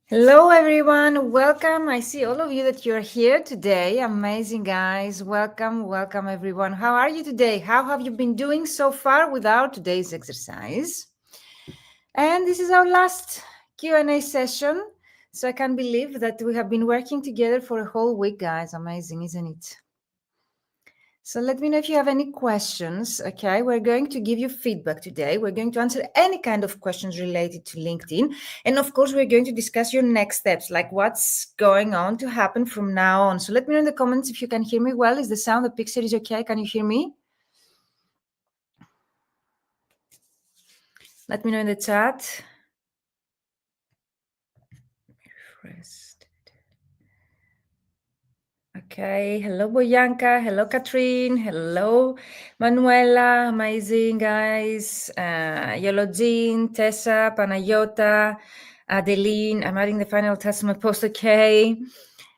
Hello, everyone. Welcome. I see all of you that you're here today. Amazing, guys. Welcome, everyone. How are you today? How have you been doing so far without today's exercise? And this is our last Q&A session. So I can't believe that we have been working together for a whole week, guys. Amazing, isn't it? So let me know if you have any questions. Okay, we're going to give you feedback today. We're going to answer any kind of questions related to LinkedIn. And of course, we're going to discuss your next steps, like what's going on to happen from now on. So let me know in the comments if you can hear me well. Is the sound, the picture is okay? Can you hear me? Let me know in the chat. Refreshed. Okay, hello Boyanka, hello Katrine, hello Manuela, amazing guys, Yellow Jean, Tessa, Panayota, Adeline, I'm adding the final test on my post, okay.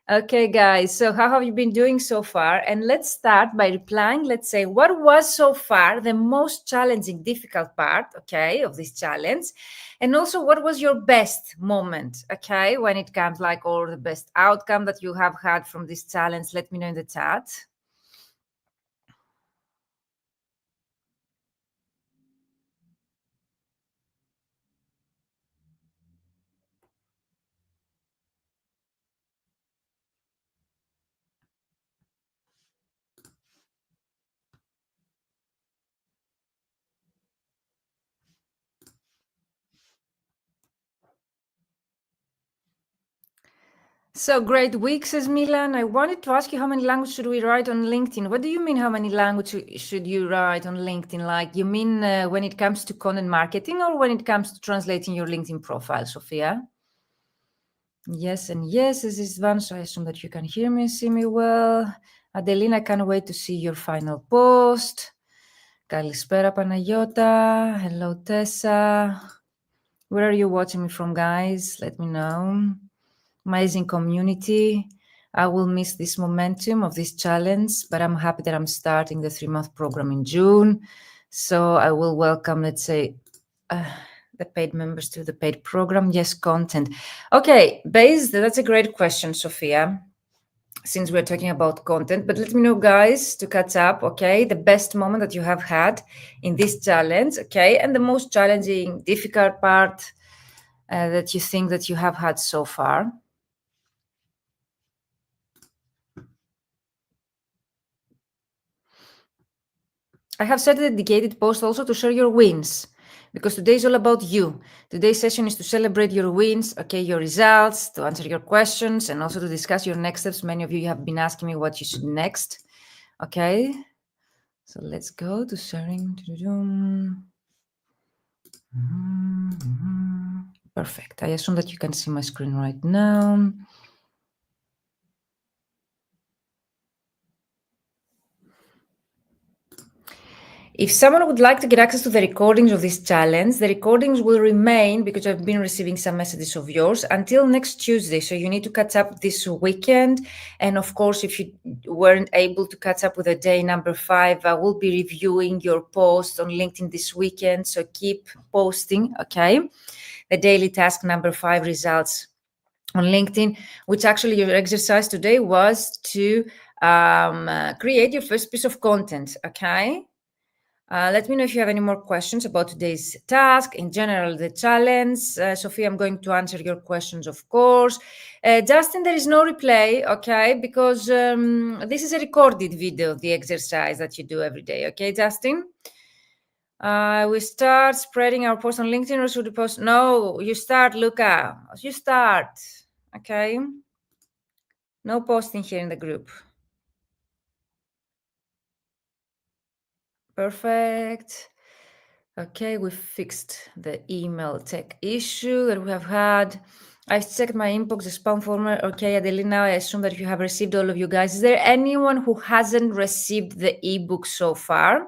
Okay, guys, so how have you been doing so far? And let's start by replying. Let's say, what was so far the most challenging, difficult part, okay, of this challenge? And also, what was your best moment, okay, when it comes like or the best outcome that you have had from this challenge? Let me know in the chat. So great week, says Milan. I wanted to ask you how many languages should we write on LinkedIn? What do you mean how many languages should you write on LinkedIn? Like you mean when it comes to content marketing or when it comes to translating your LinkedIn profile, Sophia? Yes and yes, this is Van, so I assume that you can hear me and see me well. Adelina, I can't wait to see your final post. Kalispera Panayota. Hello, Tessa. Where are you watching me from, guys? Let me know. Amazing community. I will miss this momentum of this challenge, but I'm happy that I'm starting the 3-month program in June. So I will welcome, let's say, the paid members to the paid program. Yes, content. Okay, that's a great question, Sophia, since we're talking about content. But let me know, guys, to catch up, okay, the best moment that you have had in this challenge, okay, and the most challenging, difficult part that you think that you have had so far. I have set a dedicated post also to share your wins because today is all about you. Today's session is to celebrate your wins, okay, your results, to answer your questions, and also to discuss your next steps. Many of you have been asking me what you should next, okay? So let's go to sharing. Perfect. I assume that you can see my screen right now. If someone would like to get access to the recordings of this challenge, the recordings will remain, because I've been receiving some messages of yours, until next Tuesday. So you need to catch up this weekend. And of course, if you weren't able to catch up with the day number 5, I will be reviewing your post on LinkedIn this weekend. So keep posting, okay? The daily task number 5 results on LinkedIn, which actually your exercise today was to create your first piece of content, okay? Let me know if you have any more questions about today's task, in general, the challenge. Sophia, I'm going to answer your questions, of course. Justin, there is no replay, okay, because this is a recorded video, the exercise that you do every day, okay, Justin? We start spreading our post on LinkedIn or should we post? No, you start, Luca. You start, okay? No posting here in the group. Perfect. Okay, we fixed the email tech issue that we have had. I've checked my inbox, the spam folder. Okay, Adelina, I assume that you have received all of you guys. Is there anyone who hasn't received the ebook so far?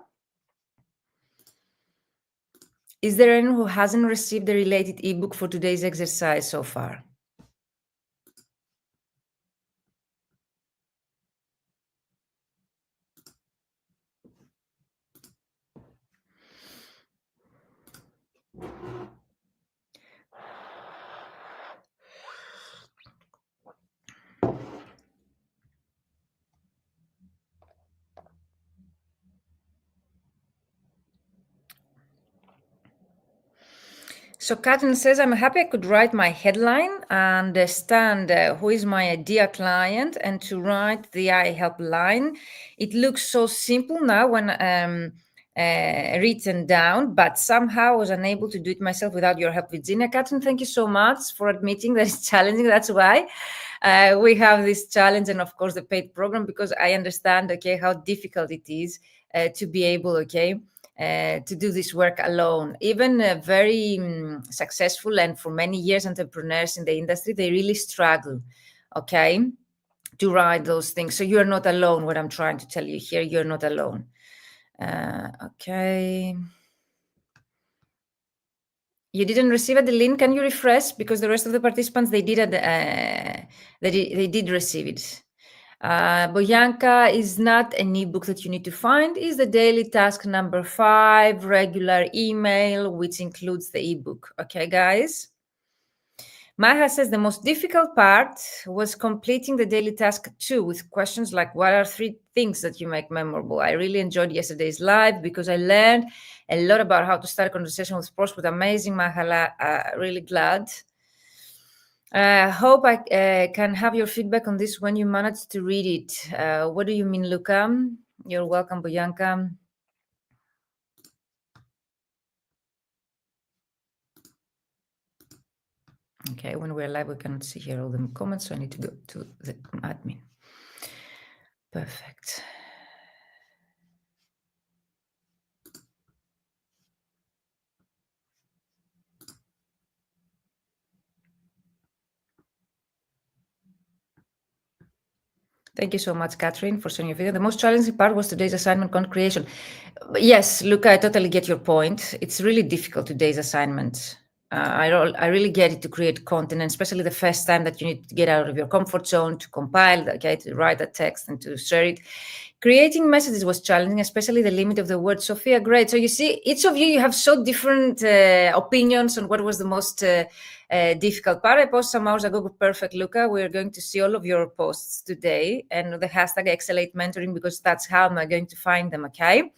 Is there anyone who hasn't received the related ebook for today's exercise so far? So Catherine says, I'm happy I could write my headline, understand who is my ideal client, and to write the I help line. It looks so simple now when written down, but somehow I was unable to do it myself without your help, Virginia. Catherine, thank you so much for admitting that it's challenging. That's why we have this challenge and, of course, the paid program, because I understand, okay, how difficult it is to be able, okay, to do this work alone. Even very successful and for many years entrepreneurs in the industry, they really struggle, okay, to write those things. So you're not alone. What I'm trying to tell you here, you're not alone. Okay. You didn't receive the link. Can you refresh? Because the rest of the participants, they did they did receive it. Boyanka is not an ebook that you need to find. Is the daily task number 5, regular email, which includes the ebook. Okay, guys. Maha says the most difficult part was completing the daily task 2 with questions like, what are 3 things that you make memorable? I really enjoyed yesterday's live because I learned a lot about how to start a conversation with prospect. Amazing, Mahala. Really glad. Hope I can have your feedback on this when you manage to read it. What do you mean, Luca? You're welcome, Boyanka. Okay, when we're live, we cannot see here all the comments, so I need to go to the admin. Perfect. Thank you so much, Catherine, for sharing your video. The most challenging part was today's assignment, content creation. Yes, Luca, I totally get your point. It's really difficult, today's assignment. I really get it, to create content, and especially the first time that you need to get out of your comfort zone, to compile, okay, to write the text and to share it. Creating messages was challenging, especially the limit of the word. Sophia, great. So you see, each of you have so different opinions on what was the most difficult part. I posted some hours ago. Perfect, Luca. We're going to see all of your posts today, and the hashtag Excelate Mentoring, because that's how I'm going to find them, okay?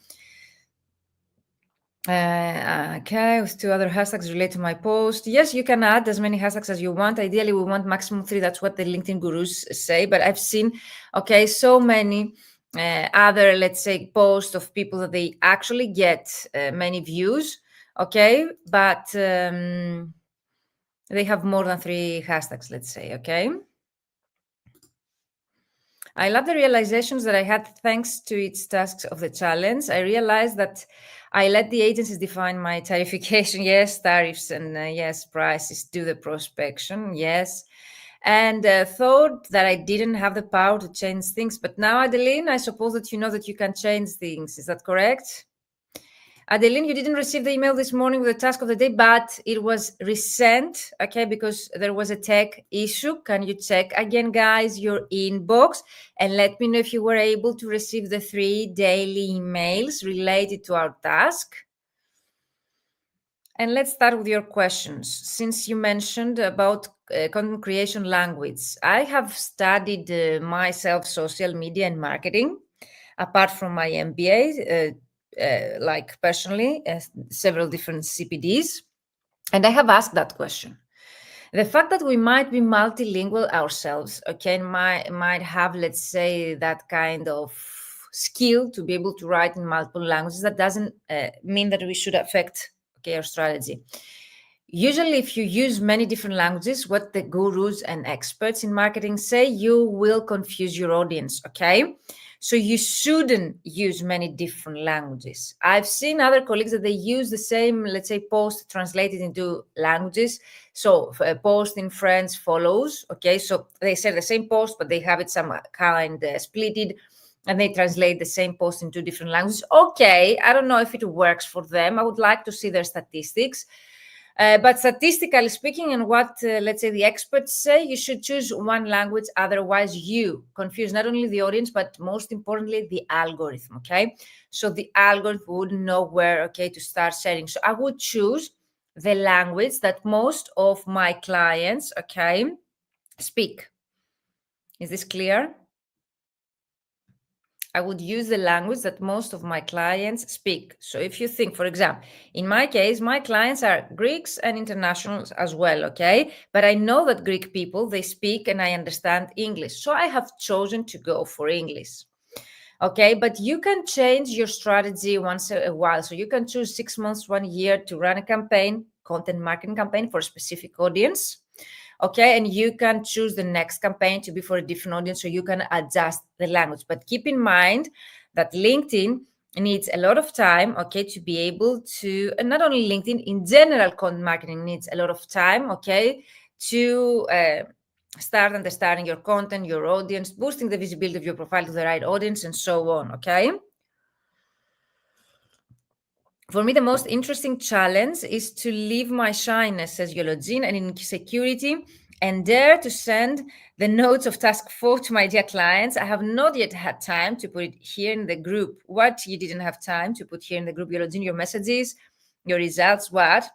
Okay, with 2 other hashtags related to my post. Yes, you can add as many hashtags as you want. Ideally, we want maximum 3. That's what the LinkedIn gurus say. But I've seen, okay, so many other, let's say, posts of people that they actually get many views, okay? But they have more than 3 hashtags, let's say, okay? I love the realizations that I had thanks to its tasks of the challenge. I realized that I let the agencies define my tarification. Yes, tariffs and yes, prices, do the prospection. Yes. And thought that I didn't have the power to change things. But now, Adeline, I suppose that you know that you can change things. Is that correct? Adeline, you didn't receive the email this morning with the task of the day, but it was resent, okay, because there was a tech issue. Can you check again, guys, your inbox, and let me know if you were able to receive the 3 daily emails related to our task? And let's start with your questions. Since you mentioned about content creation language, I have studied myself social media and marketing, apart from my MBA, like personally, several different CPDs. And I have asked that question. The fact that we might be multilingual ourselves, okay, might have, let's say, that kind of skill to be able to write in multiple languages, that doesn't mean that we should affect, okay, our strategy. Usually, if you use many different languages, what the gurus and experts in marketing say, you will confuse your audience, okay? So you shouldn't use many different languages. I've seen other colleagues that they use the same, let's say, post translated into languages. So a post in French follows, okay? So they say the same post, but they have it some kind splitted, and they translate the same post in 2 different languages. Okay, I don't know if it works for them. I would like to see their statistics. But statistically speaking, and what, let's say, the experts say, you should choose one language. Otherwise, you confuse not only the audience, but most importantly, the algorithm, okay? So the algorithm wouldn't know where, okay, to start sharing. So I would choose the language that most of my clients, okay, speak. Is this clear? I would use the language that most of my clients speak. So if you think, for example, in my case, my clients are Greeks and internationals as well, okay? But I know that Greek people, they speak and I understand English. So I have chosen to go for English. Okay, but you can change your strategy once a while. So you can choose 6 months, 1 year to run a campaign, content marketing campaign for a specific audience. Okay, and you can choose the next campaign to be for a different audience, so you can adjust the language. But keep in mind that LinkedIn needs a lot of time, okay, to be able to, and not only LinkedIn, in general, content marketing needs a lot of time, okay, to start understanding your content, your audience, boosting the visibility of your profile to the right audience, and so on, okay? For me, the most interesting challenge is to leave my shyness, says Yologin, and insecurity, and dare to send the notes of task 4 to my dear clients. I have not yet had time to put it here in the group. What you didn't have time to put here in the group, Yologin? Your messages, your results, what?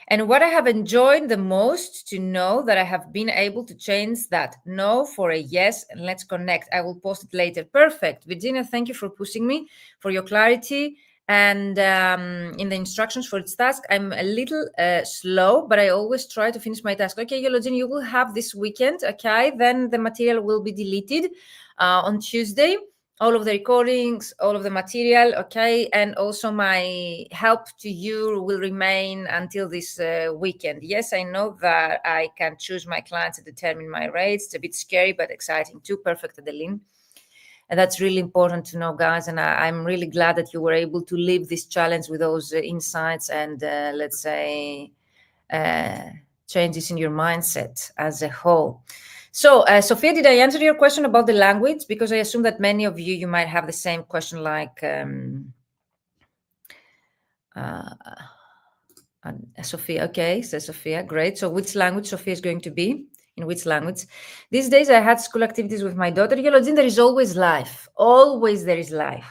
And what I have enjoyed the most to know that I have been able to change that no for a yes, and let's connect. I will post it later. Perfect. Virginia, thank you for pushing me, for your clarity. And in the instructions for its task, I'm a little slow, but I always try to finish my task. Okay, Yologin, you will have this weekend, okay? Then the material will be deleted on Tuesday. All of the recordings, all of the material, okay? And also my help to you will remain until this weekend. Yes, I know that I can choose my clients and determine my rates. It's a bit scary, but exciting too. Perfect, Adeline. And that's really important to know, guys. And I'm really glad that you were able to live this challenge with those insights and, let's say, changes in your mindset as a whole. So, Sophia, did I answer your question about the language? Because I assume that many of you might have the same question like Sophia. Okay, says Sophia. Great. So which language Sophia is going to be? In which language? These days I had school activities with my daughter. Yologin, there is always life. Always there is life.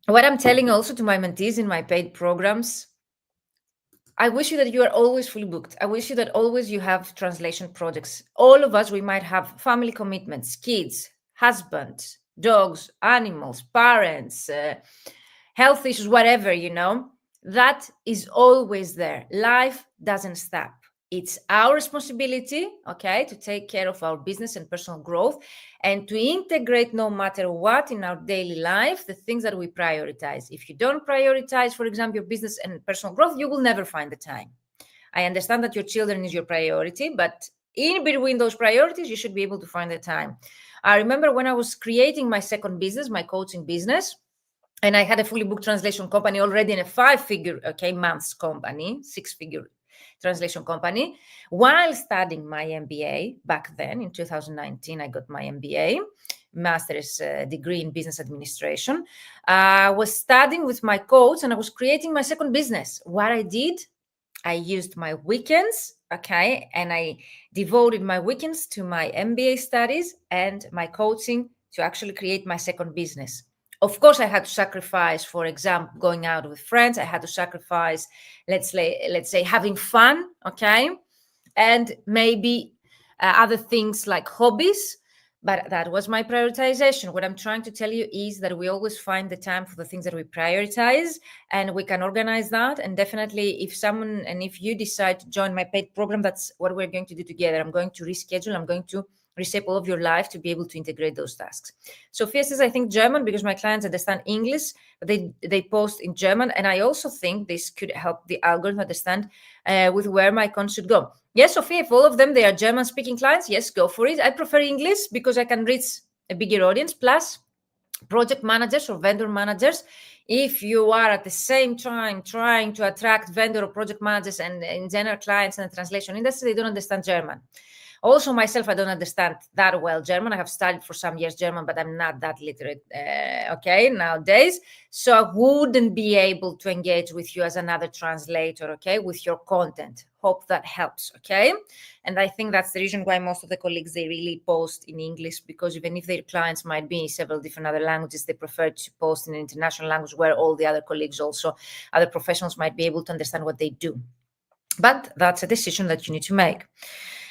What I'm telling also to my mentees in my paid programs, I wish you that you are always fully booked. I wish you that always you have translation projects. All of us, we might have family commitments, kids, husbands, dogs, animals, parents, health issues, whatever, you know. That is always there. Life doesn't stop. It's our responsibility, okay, to take care of our business and personal growth and to integrate no matter what in our daily life, the things that we prioritize. If you don't prioritize, for example, your business and personal growth, you will never find the time. I understand that your children is your priority, but in between those priorities, you should be able to find the time. I remember when I was creating my second business, my coaching business, and I had a fully booked translation company already in a 5-figure, okay, months company, 6-figure translation company. While studying my MBA back then in 2019, I got my MBA, master's degree in business administration. I was studying with my coach and I was creating my second business. What I did, I used my weekends, okay, and I devoted my weekends to my MBA studies and my coaching to actually create my second business. Of course, I had to sacrifice, for example, going out with friends. I had to sacrifice, let's say having fun, okay? And maybe other things like hobbies, but that was my prioritization. What I'm trying to tell you is that we always find the time for the things that we prioritize and we can organize that. And definitely if you decide to join my paid program, that's what we're going to do together. I'm going to reschedule. I'm going to reshape all of your life to be able to integrate those tasks. Sophia says, I think German because my clients understand English, but they post in German. And I also think this could help the algorithm understand with where my content should go. Yes, Sophia, if all of them, they are German-speaking clients, yes, go for it. I prefer English because I can reach a bigger audience. Plus, project managers or vendor managers, if you are at the same time trying to attract vendor or project managers and in general clients in the translation industry, they don't understand German. Also, myself, I don't understand that well German. I have studied for some years German, but I'm not that literate, okay, nowadays. So I wouldn't be able to engage with you as another translator, okay, with your content. Hope that helps, okay? And I think that's the reason why most of the colleagues, they really post in English, because even if their clients might be in several different other languages, they prefer to post in an international language where all the other colleagues also, other professionals might be able to understand what they do. But that's a decision that you need to make.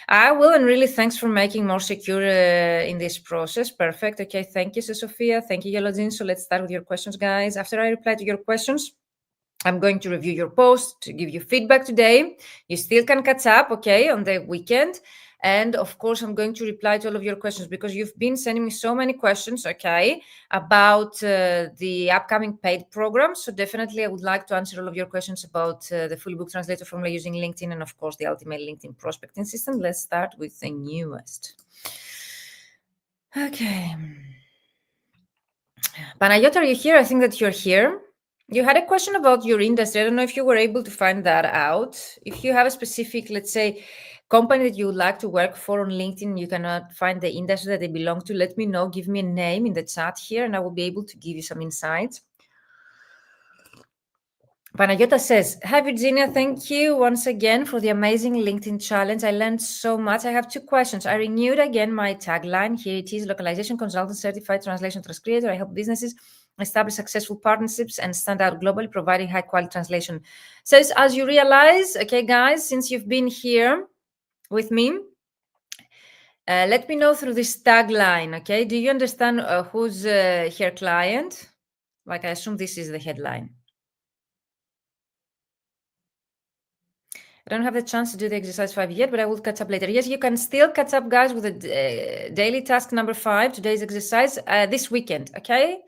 I will, and really thanks for making more secure in this process. Perfect. Okay, thank you, Sophia. Thank you, Yelodin. So let's start with your questions, guys. After I reply to your questions, I'm going to review your post to give you feedback today. You still can catch up, okay, on the weekend. And of course, I'm going to reply to all of your questions because you've been sending me so many questions, okay, about the upcoming paid program. So definitely, I would like to answer all of your questions about the full book translator formula using LinkedIn and, of course, the ultimate LinkedIn prospecting system. Let's start with the newest. Okay. Panayota, are you here? I think that you're here. You had a question about your industry. I don't know if you were able to find that out. If you have a specific, let's say, company that you would like to work for on LinkedIn, you cannot find the industry that they belong to, let me know. Give me a name in the chat here, and I will be able to give you some insights. Panayota says, hi, Virginia. Thank you once again for the amazing LinkedIn challenge. I learned so much. I have 2 questions. I renewed again my tagline. Here it is, localization consultant, certified translation transcriber. I help businesses establish successful partnerships and stand out globally, providing high quality translation. Says, as you realize, okay, guys, since you've been here with me, let me know through this tagline, okay? Do you understand who's her client? Like, I assume this is the headline. I don't have the chance to do the exercise 5 yet, but I will catch up later. Yes, you can still catch up, guys, with the daily task number 5, today's exercise, this weekend, okay?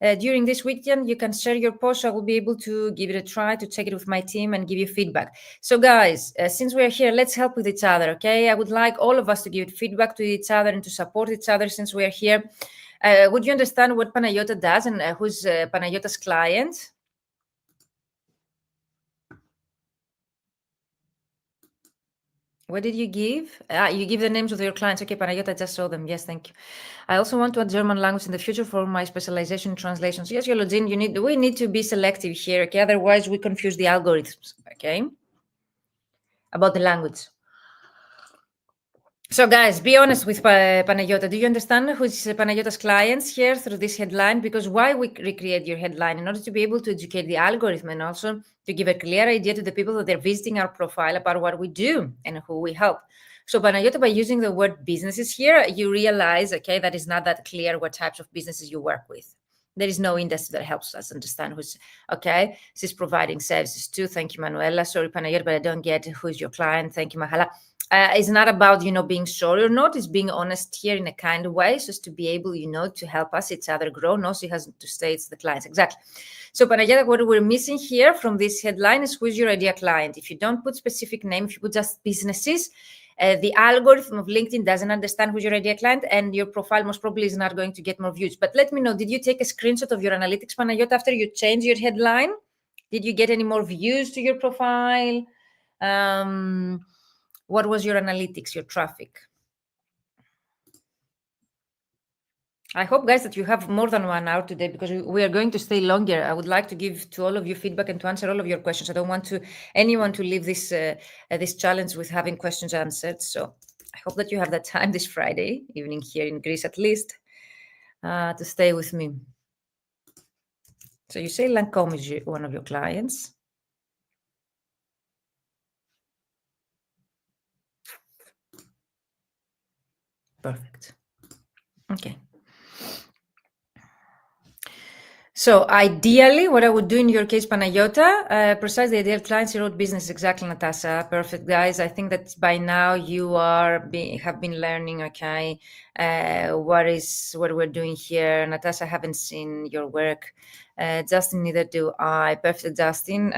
During this weekend, you can share your post. I will be able to give it a try, to check it with my team and give you feedback. So, guys, since we're here, let's help with each other, okay? I would like all of us to give feedback to each other and to support each other since we're here. Would you understand what Panayota does and who's Panayota's client? What did you give? You give the names of your clients. Okay, Panayota, I just saw them. Yes, thank you. I also want to add German language in the future for my specialization in translations. Yes, Yolodin, we need to be selective here, okay? Otherwise, we confuse the algorithms, okay? About the language. So, guys, be honest with Panayota. Do you understand who's Panayota's clients here through this headline? Because why we recreate your headline? In order to be able to educate the algorithm and also to give a clear idea to the people that they're visiting our profile about what we do and who we help. So, Panayota, by using the word businesses here, you realize, okay, that is not that clear what types of businesses you work with. There is no industry that helps us understand who's, okay, she's providing services too. Thank you, Manuela. Sorry, Panayota, but I don't get who's your client. Thank you, Mahala. It's not about, being sorry or not. It's being honest here in a kind of way, so as to be able, to help us each other grow. No, she has to stay, it's the clients. Exactly. So, Panayota, what we're missing here from this headline is who's your ideal client. If you don't put specific name, if you put just businesses, the algorithm of LinkedIn doesn't understand who's your ideal client, and your profile most probably is not going to get more views. But let me know, did you take a screenshot of your analytics, Panayota, after you changed your headline? Did you get any more views to your profile? What was your analytics, your traffic? I hope, guys, that you have more than 1 hour today because we are going to stay longer. I would like to give to all of you feedback and to answer all of your questions. I don't want anyone to leave this this challenge with having questions answered. So I hope that you have that time this Friday evening here in Greece, at least, to stay with me. So you say Lancome is one of your clients. Perfect. Okay. So ideally, what I would do in your case, Panayota, precise the ideal clients, you wrote business, exactly, Natasha. Perfect, guys. I think that by now you have been learning, okay, what we're doing here. Natasha, I haven't seen your work. Justin, neither do I. Perfect, Justin.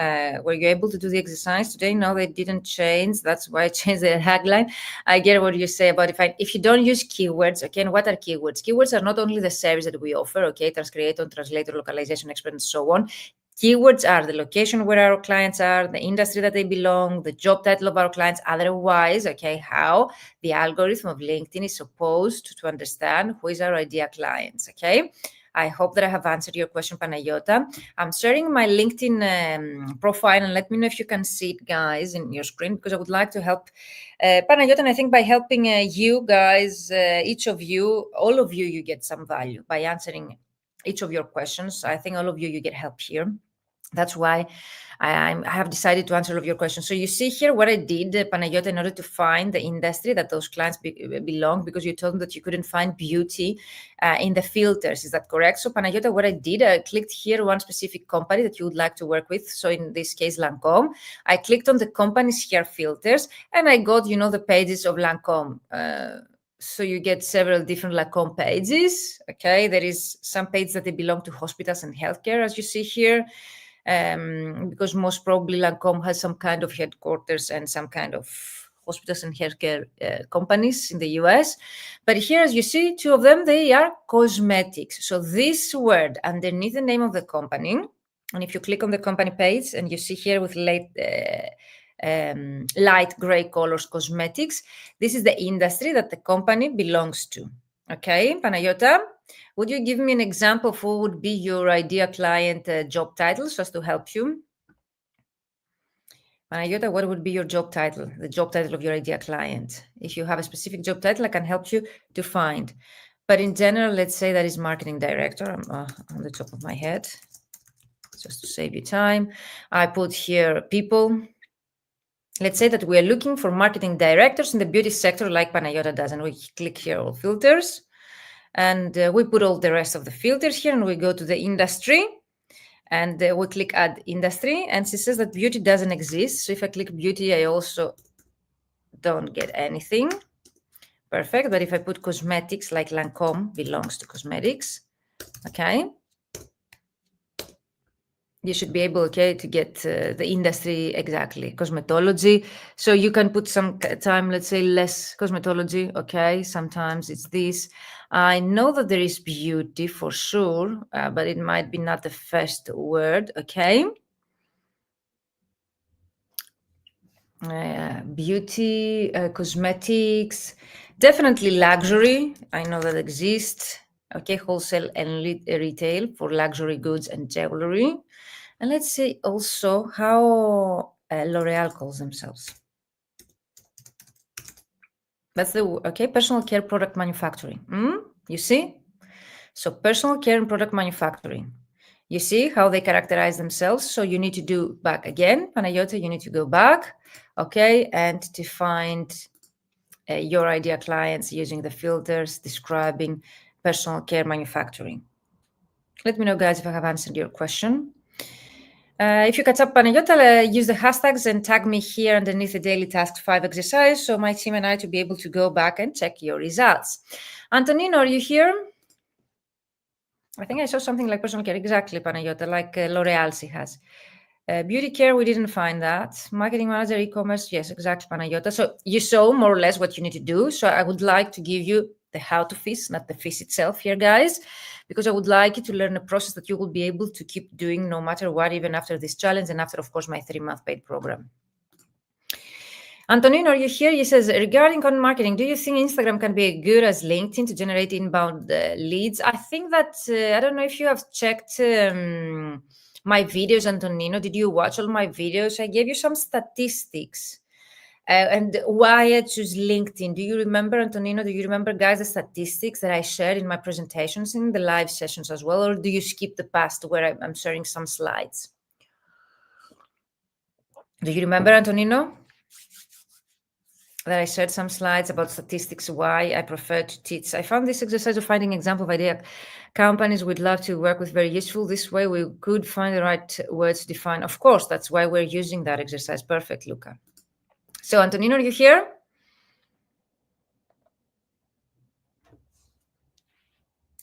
Were you able to do the exercise today? No, they didn't change. That's why I changed the tagline. I get what you say about if you don't use keywords, okay, and what are keywords? Keywords are not only the service that we offer, okay, transcreator, translator, localization expert, and so on. Keywords are the location where our clients are, the industry that they belong, the job title of our clients. Otherwise, okay, how the algorithm of LinkedIn is supposed to understand who is our ideal clients, okay? I hope that I have answered your question, Panayota. I'm sharing my LinkedIn profile, and let me know if you can see it, guys, in your screen, because I would like to help Panayota. And I think by helping you guys, each of you, all of you get some value by answering each of your questions. I think all of you get help here. That's why I have decided to answer all of your questions. So you see here what I did, Panayota, in order to find the industry that those clients belong, because you told them that you couldn't find beauty in the filters. Is that correct? So Panayota, what I did, I clicked here one specific company that you would like to work with. So in this case, Lancome. I clicked on the companies here filters, and I got, the pages of Lancome. So you get several different Lancome pages. Okay, there is some pages that they belong to hospitals and healthcare, as you see here. Because most probably Lancome has some kind of headquarters and some kind of hospitals and healthcare companies in the US. But here, as you see, two of them, they are cosmetics. So this word underneath the name of the company, and if you click on the company page and you see here with light gray colors, cosmetics, this is the industry that the company belongs to. Okay, Panayota? Would you give me an example of what would be your ideal client job title, so as to help you? Panayota, what would be your job title, the job title of your ideal client? If you have a specific job title, I can help you to find. But in general, let's say that is marketing director. I'm on the top of my head, just to save you time. I put here people. Let's say that we are looking for marketing directors in the beauty sector like Panayota does, and we click here all filters. And we put all the rest of the filters here, and we go to the industry, and we click add industry, and she says that beauty doesn't exist. So if I click beauty, I also don't get anything. Perfect. But if I put cosmetics, like Lancome belongs to cosmetics, okay, you should be able, to get the industry exactly. Cosmetology. So you can put some time, let's say less cosmetology, okay? Sometimes it's this. I know that there is beauty for sure, but it might be not the first word, okay? Beauty, cosmetics, definitely luxury. I know that exists. Okay, wholesale and retail for luxury goods and jewelry. And let's see also how L'Oreal calls themselves. That's personal care product manufacturing. You see? So personal care and product manufacturing. You see how they characterize themselves. So you need to do back again, Panayota, you need to go back, okay, and to find your ideal clients using the filters describing personal care manufacturing. Let me know, guys, if I have answered your question. If you catch up, Panayota, use the hashtags and tag me here underneath the daily task 5 exercise, so my team and I to be able to go back and check your results. Antonino, are you here? I think I saw something like personal care. Exactly, Panayota, like L'Oreal she has. Beauty care, we didn't find that. Marketing manager, e-commerce, yes, exactly, Panayota. So you saw more or less what you need to do. So I would like to give you the how to fish, not the fish itself here, guys, because I would like you to learn a process that you will be able to keep doing no matter what, even after this challenge and after, of course, my 3-month paid program. Antonino, are you here? He says, regarding content marketing, do you think Instagram can be as good as LinkedIn to generate inbound leads? I think that, I don't know if you have checked my videos, Antonino. Did you watch all my videos? I gave you some statistics. And why I choose LinkedIn. Do you remember, Antonino? Do you remember, guys, the statistics that I shared in my presentations, in the live sessions as well? Or do you skip the past where I'm sharing some slides? Do you remember, Antonino, that I shared some slides about statistics, why I prefer to teach? I found this exercise of finding example of idea companies we'd love to work with very useful. This way we could find the right words to define. Of course, that's why we're using that exercise. Perfect, Luca. So, Antonino, are you here?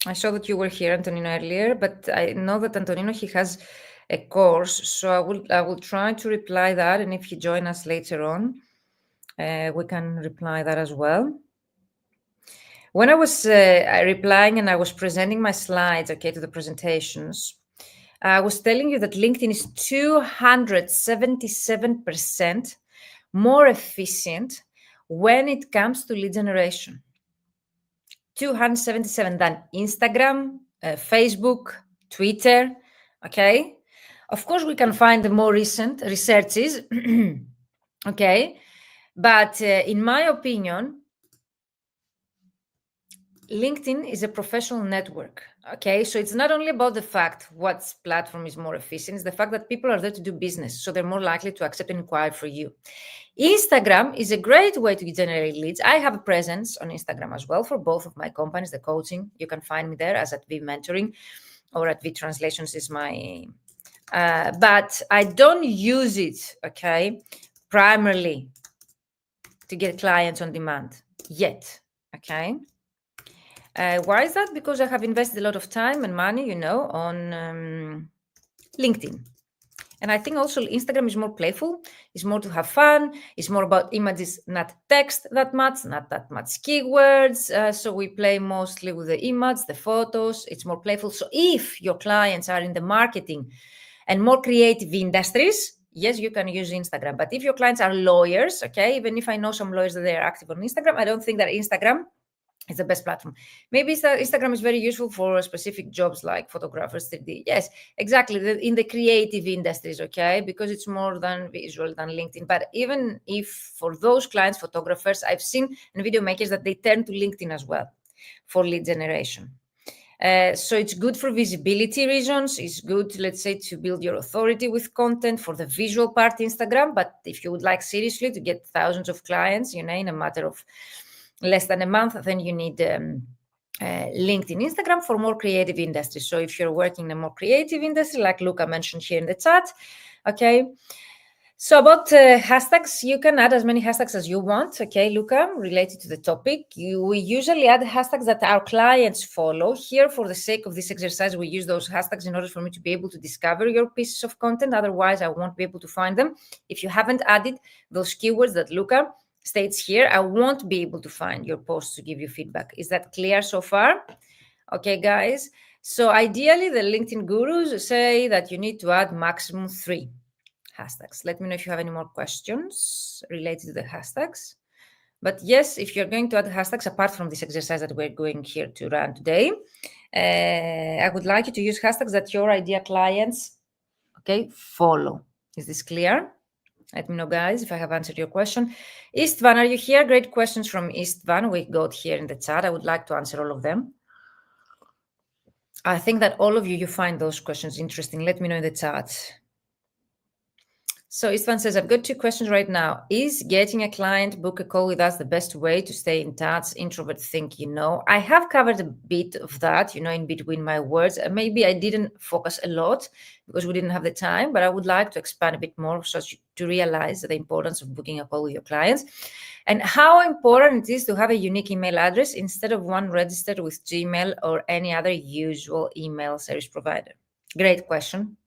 I saw that you were here, Antonino, earlier, but I know that Antonino, he has a course, so I will try to reply that, and if you join us later on, we can reply that as well. When I was replying and I was presenting my slides, to the presentations, I was telling you that LinkedIn is 277% more efficient when it comes to lead generation. 277 than Instagram, Facebook, Twitter, okay? Of course, we can find the more recent researches, okay? But in my opinion, LinkedIn is a professional network, Okay, so it's not only about the fact what platform is more efficient, it's the fact that people are there to do business, so they're more likely to accept an inquiry for you. Instagram is a great way to generate leads. I have a presence on Instagram as well for both of my companies, the coaching. You can find me there as at V Mentoring or at V Translations is my, but I don't use it, okay, primarily to get clients on demand yet, okay? Why is that? Because I have invested a lot of time and money, on LinkedIn. And I think also Instagram is more playful, it's more to have fun, it's more about images, not text that much, not that much keywords. So we play mostly with the image, the photos, it's more playful. So if your clients are in the marketing and more creative industries, yes, you can use Instagram. But if your clients are lawyers, okay, even if I know some lawyers that they are active on Instagram, I don't think that Instagram is the best platform. Maybe Instagram is very useful for specific jobs like photographers, 3D. Yes, exactly. In the creative industries, okay, because it's more than visual than LinkedIn. But even if for those clients, photographers, I've seen and video makers that they turn to LinkedIn as well for lead generation. So it's good for visibility reasons. It's good, let's say, to build your authority with content for the visual part, Instagram. But if you would like seriously to get thousands of clients, in a matter of less than a month, then you need LinkedIn, Instagram for more creative industries. So if you're working in a more creative industry, like Luca mentioned here in the chat, okay. So about hashtags, you can add as many hashtags as you want, okay, Luca, related to the topic. We usually add hashtags that our clients follow. Here, for the sake of this exercise, we use those hashtags in order for me to be able to discover your pieces of content. Otherwise, I won't be able to find them. If you haven't added those keywords that Luca states here, I won't be able to find your posts to give you feedback. Is that clear so far? Okay, guys. So ideally, the LinkedIn gurus say that you need to add maximum 3 hashtags. Let me know if you have any more questions related to the hashtags. But yes, if you're going to add hashtags apart from this exercise that we're going here to run today, I would like you to use hashtags that your ideal clients, okay, follow. Is this clear? Let me know, guys, if I have answered your question. Istvan, are you here? Great questions from Istvan. We got here in the chat. I would like to answer all of them. I think that all of you find those questions interesting. Let me know in the chat. So Istvan says, I've got 2 questions right now. Is getting a client book a call with us the best way to stay in touch? Introvert think, I have covered a bit of that, in between my words. Maybe I didn't focus a lot because we didn't have the time, but I would like to expand a bit more so to realize the importance of booking a call with your clients and how important it is to have a unique email address instead of one registered with Gmail or any other usual email service provider. Great question.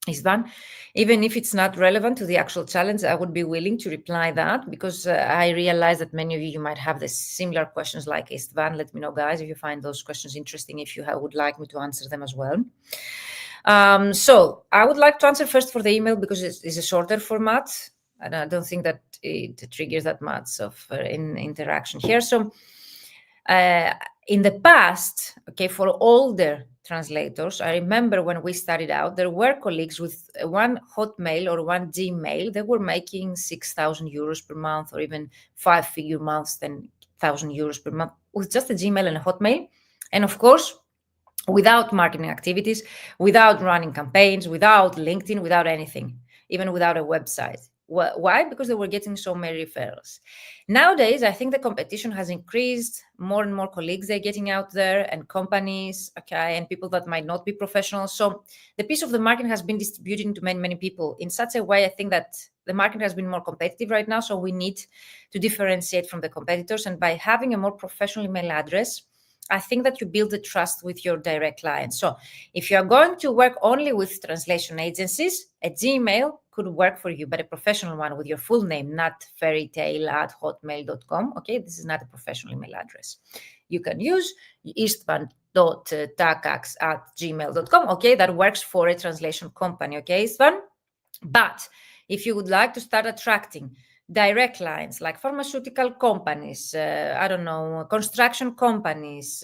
Istvan, even if it's not relevant to the actual challenge, I would be willing to reply that because I realize that many of you might have the similar questions like Istvan. Let me know, guys, if you find those questions interesting, if you would like me to answer them as well. So I would like to answer first for the email because it's a shorter format, and I don't think that it triggers that much of interaction here. So in the past, okay, for older translators, I remember when we started out, there were colleagues with one Hotmail or one Gmail. They were making 6,000 euros per month or even 5-figure months, 10,000 euros per month with just a Gmail and a Hotmail. And of course, without marketing activities, without running campaigns, without LinkedIn, without anything, even without a website. Why? Because they were getting so many referrals. Nowadays, I think the competition has increased. More and more colleagues are getting out there and companies, okay, and people that might not be professional. So the piece of the market has been distributed to many, many people. In such a way, I think that the market has been more competitive right now. So we need to differentiate from the competitors. And by having a more professional email address, I think that you build the trust with your direct clients. So if you are going to work only with translation agencies, a Gmail could work for you, but a professional one with your full name, not fairytale@hotmail.com. Okay, this is not a professional email address. You can use istvan.takacs@gmail.com. Okay, that works for a translation company. Okay, Istvan? But if you would like to start attracting direct clients like pharmaceutical companies, construction companies,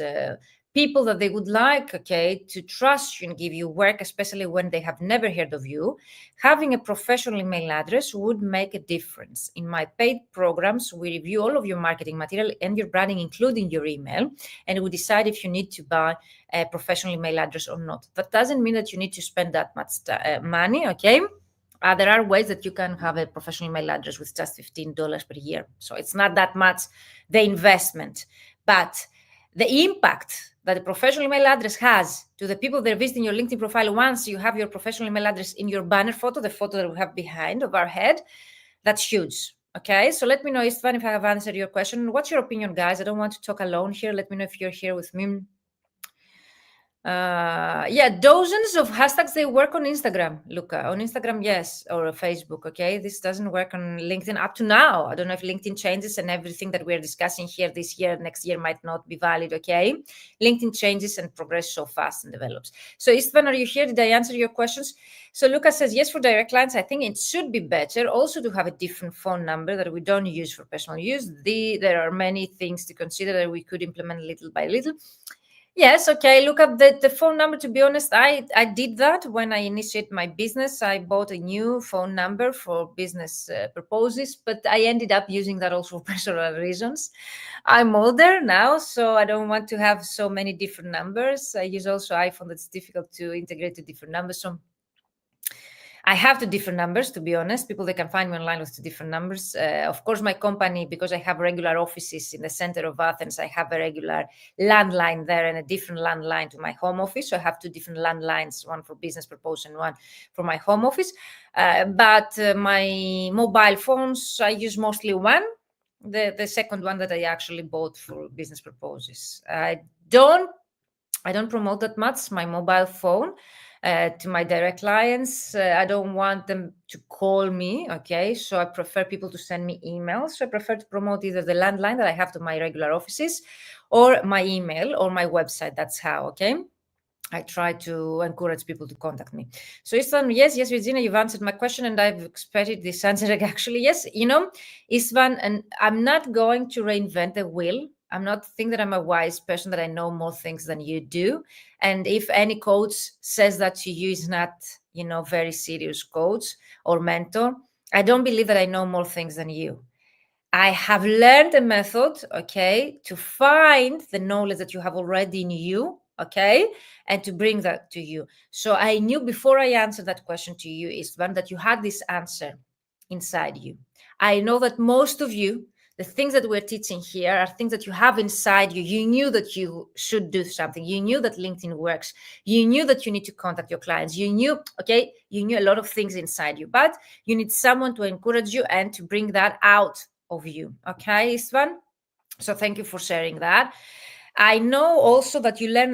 people that they would like, okay, to trust you and give you work, especially when they have never heard of you, having a professional email address would make a difference. In my paid programs, we review all of your marketing material and your branding, including your email, and we decide if you need to buy a professional email address or not. That doesn't mean that you need to spend that much money, okay? There are ways that you can have a professional email address with just $15 per year. So it's not that much the investment, but the impact that a professional email address has to the people that are visiting your LinkedIn profile once you have your professional email address in your banner photo, the photo that we have behind of our head, that's huge. Okay, so let me know, Istvan, if I have answered your question. What's your opinion, guys? I don't want to talk alone here. Let me know if you're here with me. Yeah, dozens of hashtags, they work on Instagram, Luca. On Instagram, yes, or Facebook, okay? This doesn't work on LinkedIn up to now. I don't know if LinkedIn changes and everything that we're discussing here this year, next year might not be valid, okay? LinkedIn changes and progresses so fast and develops. So Istvan, are you here? Did I answer your questions? So Luca says, yes, for direct clients, I think it should be better also to have a different phone number that we don't use for personal use. There are many things to consider that we could implement little by little. Yes, okay. Look up the phone number. To be honest, I did that when I initiated my business. I bought a new phone number for business purposes, but I ended up using that also for personal reasons. I'm older now, so I don't want to have so many different numbers. I use also iPhone. That's difficult to integrate to different numbers. So I have two different numbers, to be honest. People, they can find me online with two different numbers. Of course, my company, because I have regular offices in the center of Athens, I have a regular landline there and a different landline to my home office. So I have two different landlines, one for business purpose and one for my home office. But my mobile phones, I use mostly one. The second one that I actually bought for business purposes. I don't promote that much my mobile phone to my direct clients. I don't want them to call me, okay? So I prefer people to send me emails. So I prefer to promote either the landline that I have to my regular offices or my email or my website. That's how, okay? I try to encourage people to contact me. So Istvan, yes, Virginia, you've answered my question and I've expected this answer actually. Yes, Istvan, and I'm not going to reinvent the wheel. I'm not thinking that I'm a wise person, that I know more things than you do. And if any coach says that to you is not, very serious coach or mentor, I don't believe that I know more things than you. I have learned a method, okay, to find the knowledge that you have already in you, okay, and to bring that to you. So I knew before I answered that question to you, Istvan, that you had this answer inside you. I know that most of you, the things that we're teaching here are things that you have inside you. You knew that you should do something. You knew that LinkedIn works. You knew that you need to contact your clients. You knew a lot of things inside you, but you need someone to encourage you and to bring that out of you. Okay, Istvan? So thank you for sharing that. I know also that you learn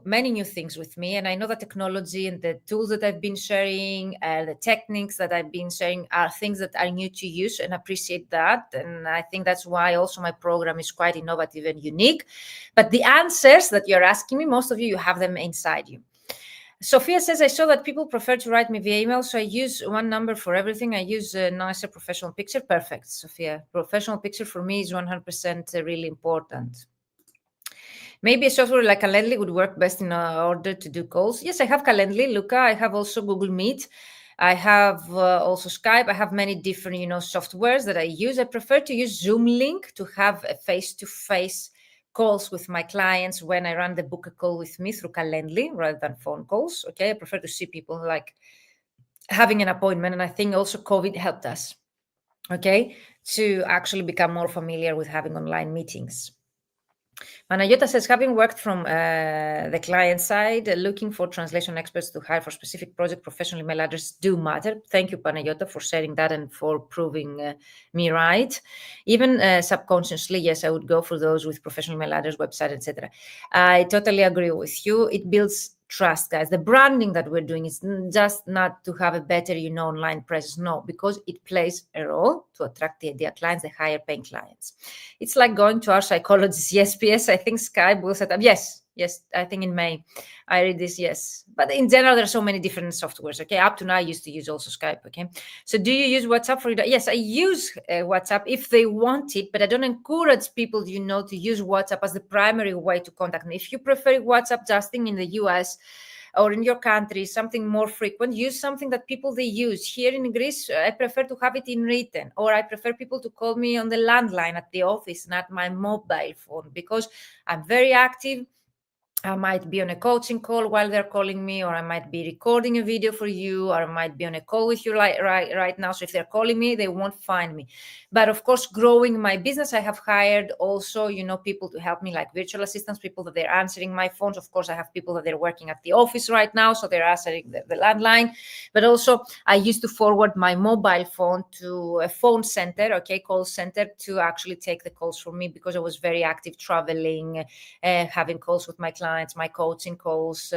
many new things with me, and I know the technology and the tools that I've been sharing, the techniques that I've been sharing are things that are new to you, and appreciate that. And I think that's why also my program is quite innovative and unique. But the answers that you're asking me, most of you have them inside you. Sophia says, I saw that people prefer to write me via email, so I use one number for everything. I use a nicer professional picture. Perfect, Sophia. Professional picture for me is 100% really important. Maybe a software like Calendly would work best in order to do calls. Yes, I have Calendly, Luca. I have also Google Meet. I have also Skype. I have many different, softwares that I use. I prefer to use Zoom Link to have a face-to-face calls with my clients when I run the book a call with me through Calendly rather than phone calls. Okay, I prefer to see people like having an appointment. And I think also COVID helped us, okay, to actually become more familiar with having online meetings. Panayota says, having worked from the client side, looking for translation experts to hire for specific project, professional email addresses do matter. Thank you, Panayota, for sharing that and for proving me right. Even subconsciously, yes, I would go for those with professional email address, website, etc. I totally agree with you. It builds trust, guys. The branding that we're doing is just not to have a better, online presence. No, because it plays a role to attract the ideal clients, the higher paying clients. It's like going to our psychologist. Yes, PS, I think Skype will set up. Yes, Yes, I think in May I read this. Yes, but in general, there are so many different softwares. Okay, up to now I used to use also Skype. Okay, so do you use WhatsApp for it? Yes, I use WhatsApp if they want it, but I don't encourage people, to use WhatsApp as the primary way to contact me. If you prefer WhatsApp justing in the US or in your country, something more frequent, use something that people they use. Here in Greece, I prefer to have it in written, or I prefer people to call me on the landline at the office, not my mobile phone, because I'm very active. I might be on a coaching call while they're calling me, or I might be recording a video for you, or I might be on a call with you right now. So if they're calling me, they won't find me. But of course, growing my business, I have hired also, people to help me, like virtual assistants, people that they're answering my phones. Of course, I have people that they're working at the office right now, so they're answering the landline. But also, I used to forward my mobile phone to a phone center, call center, to actually take the calls for me, because I was very active traveling, having calls with my clients, my coaching calls,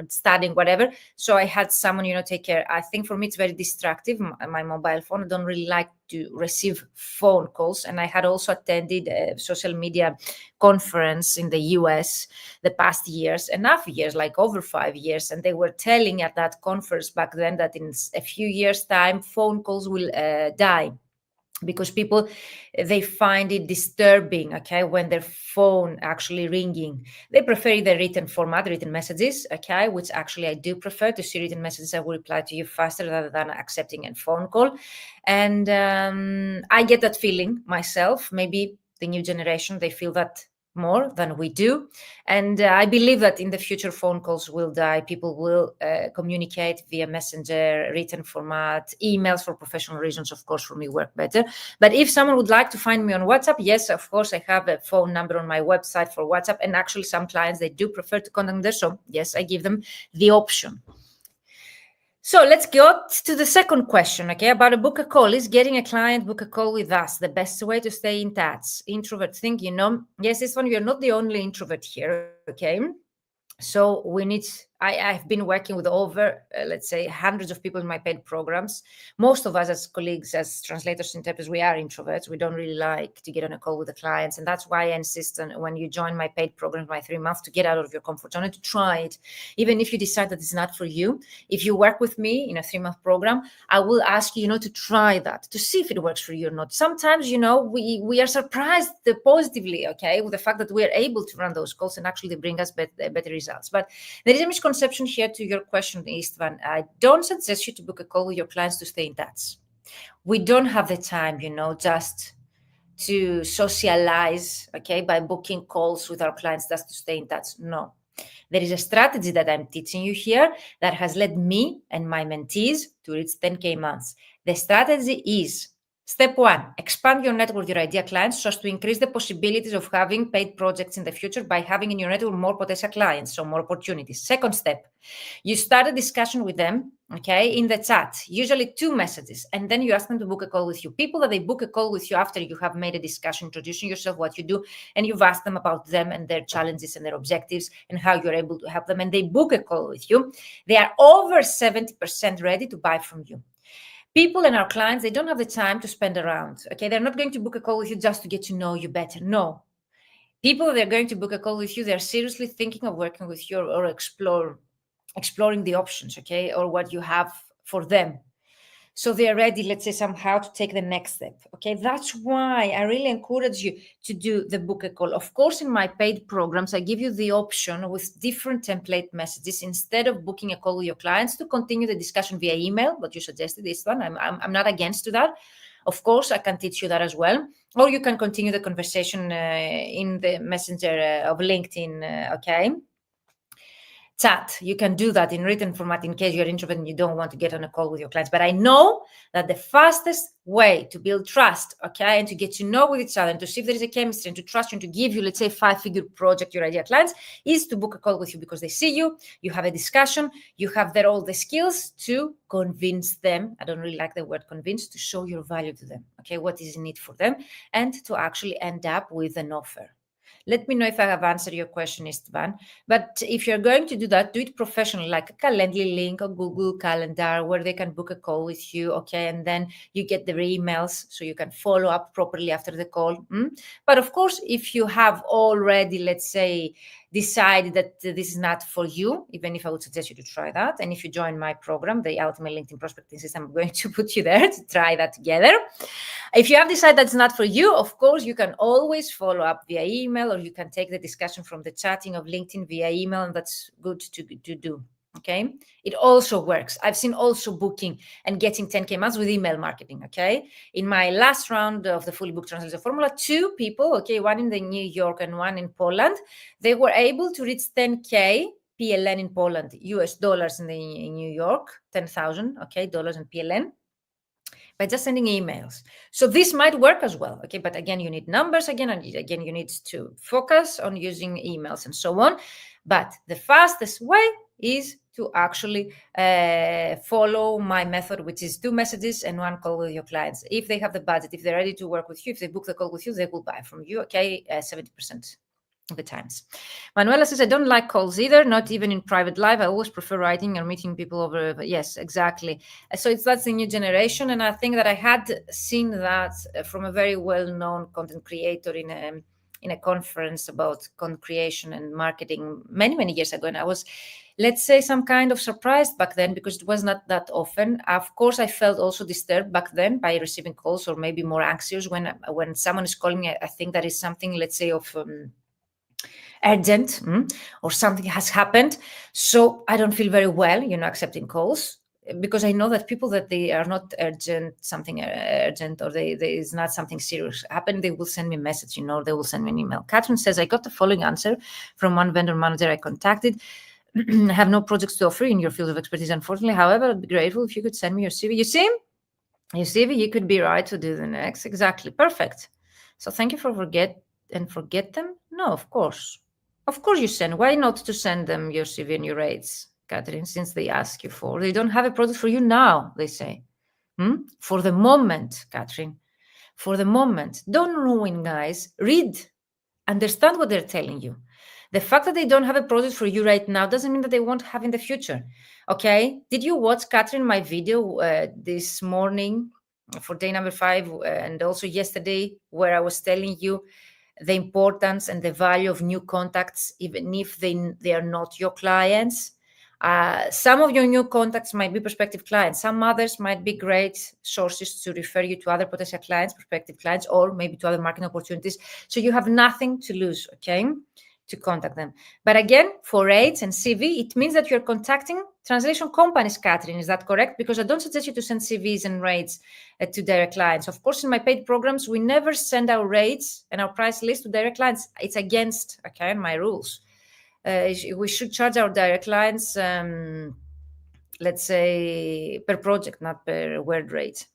studying, whatever. So I had someone, take care. I think for me, it's very distractive, my mobile phone. I don't really like to receive phone calls. And I had also attended a social media conference in the US the past years, enough years, like over 5 years. And they were telling at that conference back then that in a few years' time, phone calls will die, because people, they find it disturbing, when their phone actually ringing. They prefer the written format, written messages, which actually I do prefer to see written messages. I will reply to you faster rather than accepting a phone call. And I get that feeling myself. Maybe the new generation, they feel that more than we do. And I believe that in the future, phone calls will die. People will communicate via messenger, written format, emails for professional reasons, of course, for me work better. But if someone would like to find me on WhatsApp, yes, of course, I have a phone number on my website for WhatsApp. And actually, some clients, they do prefer to contact me there. So yes, I give them the option. So let's go to the second question, about a book a call. Is getting a client book a call with us the best way to stay in touch? Introvert think, yes, this one, you're not the only introvert here, So I've been working with over, let's say, hundreds of people in my paid programs. Most of us as colleagues, as translators, interpreters, we are introverts. We don't really like to get on a call with the clients. And that's why I insist on, when you join my paid program, my 3 months, to get out of your comfort zone and to try it. Even if you decide that it's not for you, if you work with me in a 3-month program, I will ask you, to try that, to see if it works for you or not. Sometimes, we are surprised positively, with the fact that we are able to run those calls and actually they bring us better results. But there is a misconception here to your question, Istvan. I don't suggest you to book a call with your clients to stay in touch. We don't have the time, just to socialize, by booking calls with our clients just to stay in touch. No. There is a strategy that I'm teaching you here that has led me and my mentees to reach 10K months. The strategy is: step 1, expand your network with your idea clients so as to increase the possibilities of having paid projects in the future by having in your network more potential clients, so more opportunities. Second step, you start a discussion with them, in the chat, usually 2 messages, and then you ask them to book a call with you. People that they book a call with you after you have made a discussion, introducing yourself, what you do, and you've asked them about them and their challenges and their objectives and how you're able to help them, and they book a call with you, they are over 70% ready to buy from you. People and our clients, they don't have the time to spend around, They're not going to book a call with you just to get to know you better. No. People, they're going to book a call with you, they're seriously thinking of working with you or exploring the options, or what you have for them. So they are ready, let's say, somehow to take the next step. That's why I really encourage you to do the book a call. Of course, in my paid programs, I give you the option with different template messages, instead of booking a call with your clients, to continue the discussion via email, what you suggested, this one. I'm not against to that. Of course, I can teach you that as well. Or you can continue the conversation in the messenger of LinkedIn, chat. You can do that in written format in case you're introverted and you don't want to get on a call with your clients. But I know that the fastest way to build trust, and to get to know with each other and to see if there is a chemistry and to trust you and to give you, let's say, 5-figure project, your ideal clients, is to book a call with you, because they see you, you have a discussion, you have there all the skills to convince them. I don't really like the word convince, to show your value to them, what is in it for them, and to actually end up with an offer. Let me know if I have answered your question, Istvan. But if you're going to do that, do it professionally, like a Calendly link or Google Calendar, where they can book a call with you, and then you get their emails so you can follow up properly after the call. But of course, if you have already, let's say, decide that this is not for you, even if I would suggest you to try that. And if you join my program, the Ultimate LinkedIn Prospecting System, I'm going to put you there to try that together. If you have decided that's not for you, of course, you can always follow up via email, or you can take the discussion from the chatting of LinkedIn via email, and that's good to do. Okay, it also works. I've seen also booking and getting 10K months with email marketing. Okay, in my last round of the Fully Booked Translation Formula, 2 people, okay, one in the New York and one in Poland, they were able to reach 10K PLN in Poland, US dollars in New York, 10,000, okay, dollars in PLN, by just sending emails. So this might work as well, okay? But again, you need numbers again, and again, you need to focus on using emails and so on. But the fastest way is to actually follow my method, which is 2 messages and 1 call with your clients. If they have the budget, if they're ready to work with you, if they book the call with you, they will buy from you, okay, 70% of the times. Manuela says, I don't like calls either, not even in private life. I always prefer writing or meeting people over. Yes, exactly. So that's the new generation. And I think that I had seen that from a very well-known content creator in a conference about content creation and marketing many years ago. And I was, let's say, some kind of surprised back then, because it was not that often. Of course, I felt also disturbed back then by receiving calls, or maybe more anxious when someone is calling me. I think that is something, let's say, of urgent, or something has happened. So I don't feel very well, accepting calls, because I know that people that they are not urgent, something urgent, or there is not something serious happen, they will send me a message, they will send me an email. Catherine says, I got the following answer from one vendor manager I contacted. I have no projects to offer in your field of expertise, unfortunately. However, I'd be grateful if you could send me your CV. You see, your CV, you could be right to do the next. Exactly. Perfect. So thank you for forget them. No, of course. Of course you send. Why not to send them your CV and your rates, Catherine, since they ask you for? They don't have a product for you now, they say. For the moment, Catherine. For the moment. Don't ruin, guys. Read. Understand what they're telling you. The fact that they don't have a product for you right now doesn't mean that they won't have in the future. Okay? Did you watch, Catherine, my video this morning for day number 5 and also yesterday, where I was telling you the importance and the value of new contacts, even if they are not your clients? Some of your new contacts might be prospective clients. Some others might be great sources to refer you to other potential clients, prospective clients, or maybe to other marketing opportunities. So you have nothing to lose, okay, to contact them. But again, for rates and CV, it means that you're contacting translation companies, Catherine. Is that correct? Because I don't suggest you to send CVs and rates to direct clients. Of course, in my paid programs, we never send our rates and our price list to direct clients. It's against, okay, my rules. We should charge our direct clients, let's say, per project, not per word rate.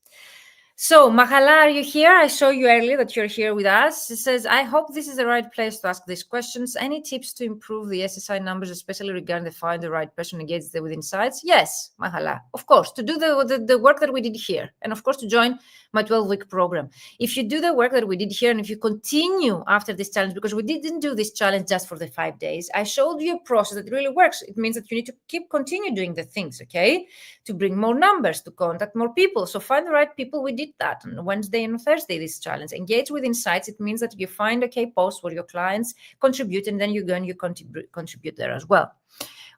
So, Mahala, are you here? I saw you earlier that you're here with us. It says, I hope this is the right place to ask these questions. Any tips to improve the SSI numbers, especially regarding the find the right person engaged with insights? Yes, Mahala, of course, to do the work that we did here. And of course, to join my 12-week program. If you do the work that we did here, and if you continue after this challenge, because we didn't do this challenge just for the 5 days, I showed you a process that really works. It means that you need to continue doing the things, okay, to bring more numbers, to contact more people. So find the right people. We did that on Wednesday and Thursday, this challenge. Engage with insights. It means that you find, okay, posts where your clients contribute, and then you go and you contribute there as well.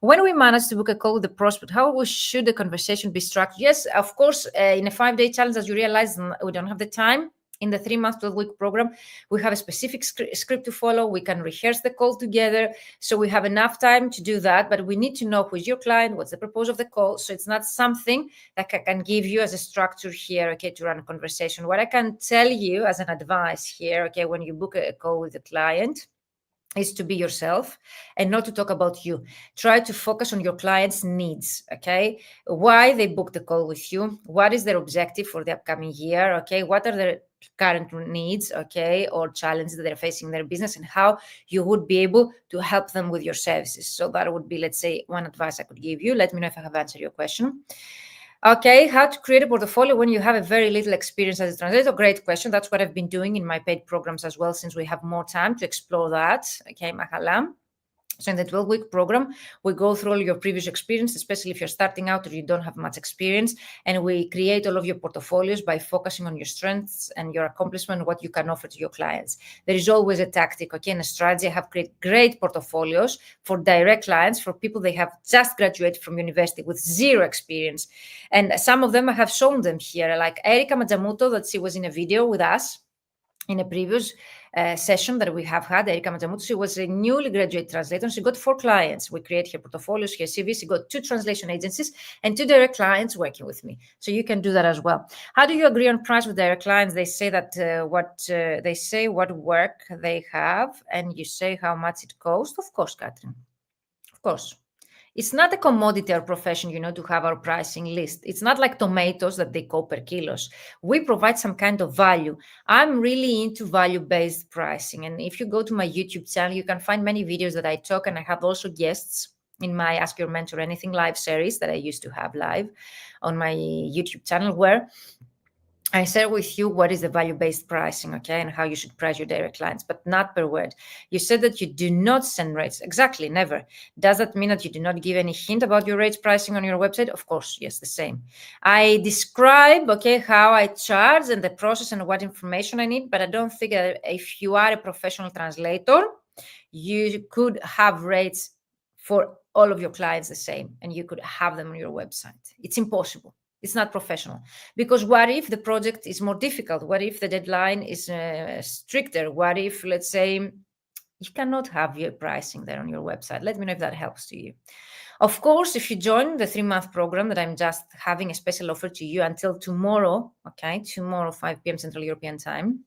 When we manage to book a call with the prospect, how should the conversation be structured? Yes, of course, in a 5-day challenge, as you realize, we don't have the time. In the 3-month, 12-week program, we have a specific script to follow. We can rehearse the call together. So we have enough time to do that, but we need to know who is your client, what's the purpose of the call. So it's not something that I can give you as a structure here, okay, to run a conversation. What I can tell you as an advice here, okay, when you book a call with a client, is to be yourself and not to talk about you. Try to focus on your client's needs, okay? Why they booked the call with you? What is their objective for the upcoming year, okay? What are their current needs, okay, or challenges that they're facing in their business, and how you would be able to help them with your services. So that would be, let's say, one advice I could give you. Let me know if I have answered your question. Okay, how to create a portfolio when you have a very little experience as a translator? Great question. That's what I've been doing in my paid programs as well, since we have more time to explore that. Okay, Mahala. So in the 12-week program, we go through all your previous experience, especially if you're starting out or you don't have much experience, and we create all of your portfolios by focusing on your strengths and your accomplishment, what you can offer to your clients. There is always a tactic, okay, and a strategy. I have created great portfolios for direct clients, for people they have just graduated from university with zero experience. And some of them I have shown them here, like Erika Majamuto, that she was in a video with us in a previous session that we have had. Erika Majamuto, she was a newly graduate translator. She got 4 clients. We create her portfolios, her CV. She got 2 translation agencies and 2 direct clients working with me. So you can do that as well. How do you agree on price with direct clients? They say that what work they have, and you say how much it costs. Of course, Catherine. Of course. It's not a commodity or profession, to have our pricing list. It's not like tomatoes that they go per kilos. We provide some kind of value. I'm really into value-based pricing. And if you go to my YouTube channel, you can find many videos that I talk, and I have also guests in my Ask Your Mentor Anything live series that I used to have live on my YouTube channel, where I share with you what is the value-based pricing, okay, and how you should price your direct clients, but not per word. You said that you do not send rates. Exactly, never. Does that mean that you do not give any hint about your rates pricing on your website? Of course, yes, the same. I describe, okay, how I charge and the process and what information I need, but I don't think that if you are a professional translator, you could have rates for all of your clients the same, and you could have them on your website. It's impossible. It's not professional. Because what if the project is more difficult? What if the deadline is stricter? What if, let's say, you cannot have your pricing there on your website? Let me know if that helps to you. Of course, if you join the 3-month program that I'm just having a special offer to you until tomorrow, okay, tomorrow, 5 p.m. Central European Time,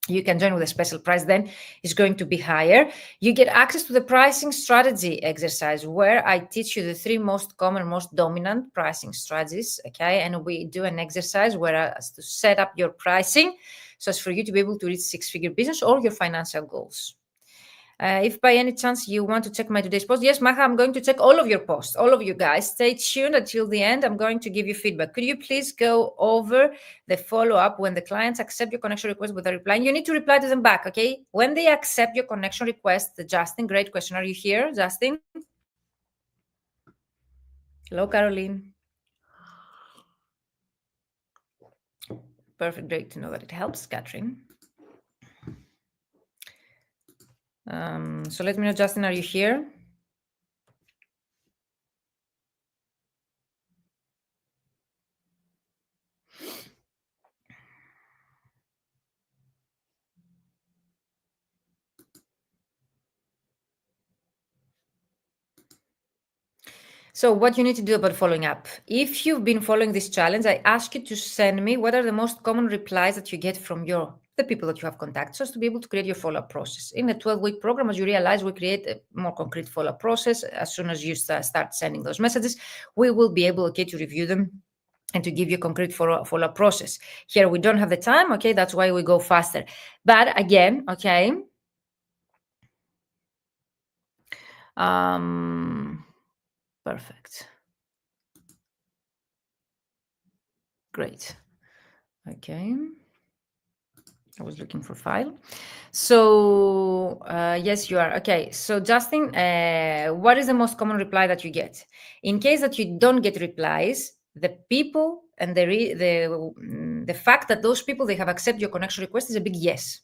you can join with a special price, then it's going to be higher. You get access to the pricing strategy exercise where I teach you the 3 most common, most dominant pricing strategies, okay? And we do an exercise where to set up your pricing so as for you to be able to reach 6-figure business or your financial goals. If by any chance you want to check my today's post, yes, Maha, I'm going to check all of your posts, all of you guys. Stay tuned until the end. I'm going to give you feedback. Could you please go over the follow-up when the clients accept your connection request without replying? You need to reply to them back, okay? When they accept your connection request, Justin, great question. Are you here, Justin? Hello, Caroline. Perfect, great to know that it helps, Catherine. So let me know, Justin, are you here? So what you need to do about following up, if you've been following this challenge, I ask you to send me what are the most common replies that you get from the people that you have contacted, so as to be able to create your follow-up process. In the 12-week program, as you realize, we create a more concrete follow-up process. As soon as you start sending those messages, we will be able, okay, to review them and to give you a concrete follow-up process. Here, we don't have the time, okay, that's why we go faster. But again, okay, perfect. Great. Okay. I was looking for file. So yes, you are. Okay. So Justin, what is the most common reply that you get? In case that you don't get replies, the people and the fact that those people, they have accepted your connection request is a big yes.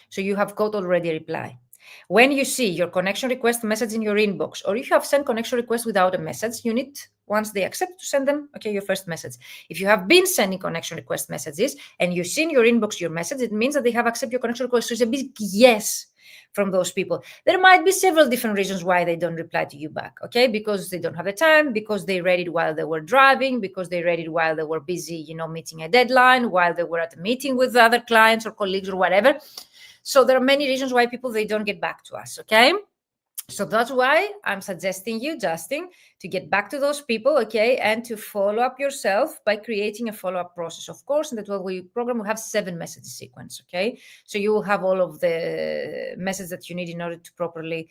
So you have got already a reply. When you see your connection request message in your inbox, or if you have sent connection request without a message, you need, once they accept, to send them, okay, your first message. If you have been sending connection request messages and you see in your inbox your message, it means that they have accepted your connection request. So it's a big yes from those people. There might be several different reasons why they don't reply to you back, okay? Because they don't have the time, because they read it while they were driving, because they read it while they were busy, meeting a deadline, while they were at a meeting with other clients or colleagues or whatever. So there are many reasons why people, they don't get back to us, okay? So that's why I'm suggesting you, Justin, to get back to those people, okay, and to follow up yourself by creating a follow-up process. Of course, in the 12-week program, we have 7 message sequence, okay? So you will have all of the messages that you need in order to properly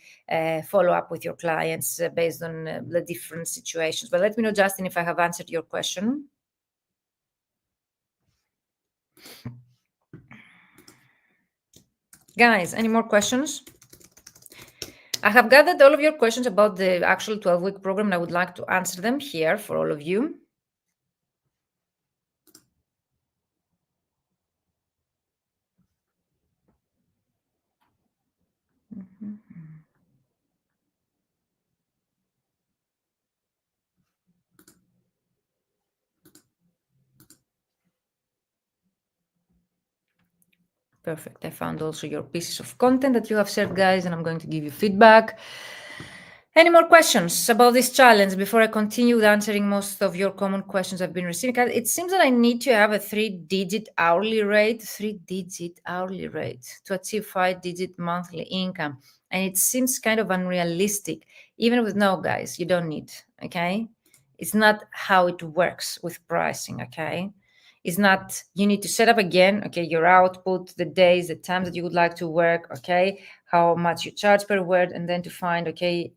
follow up with your clients based on the different situations. But let me know, Justin, if I have answered your question. Guys, any more questions? I have gathered all of your questions about the actual 12-week program, and I would like to answer them here for all of you. Perfect. I found also your pieces of content that you have shared, guys, and I'm going to give you feedback. Any more questions about this challenge before I continue with answering most of your common questions I've been receiving? It seems that I need to have a 3-digit hourly rate, to achieve 5-digit monthly income. And it seems kind of unrealistic. Even with no, guys, you don't need, okay? It's not how it works with pricing, okay? It's not, you need to set up again, okay, your output, the days, the times that you would like to work, okay, how much you charge per word, and then to find, okay,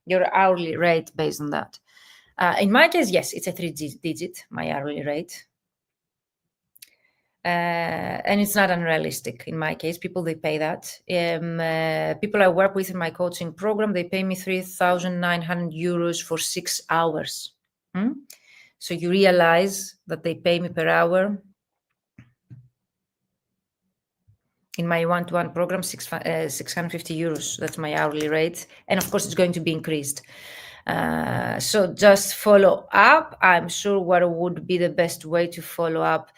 your hourly rate based on that. In my case, yes, it's a 3-digit, my hourly rate. And it's not unrealistic in my case. People, they pay that. People I work with in my coaching program, they pay me 3,900 euros for 6 hours. So you realize that they pay me per hour. In my one-to-one program, 650 euros. That's my hourly rate. And of course, it's going to be increased. So just follow up. I'm sure what would be the best way to follow up.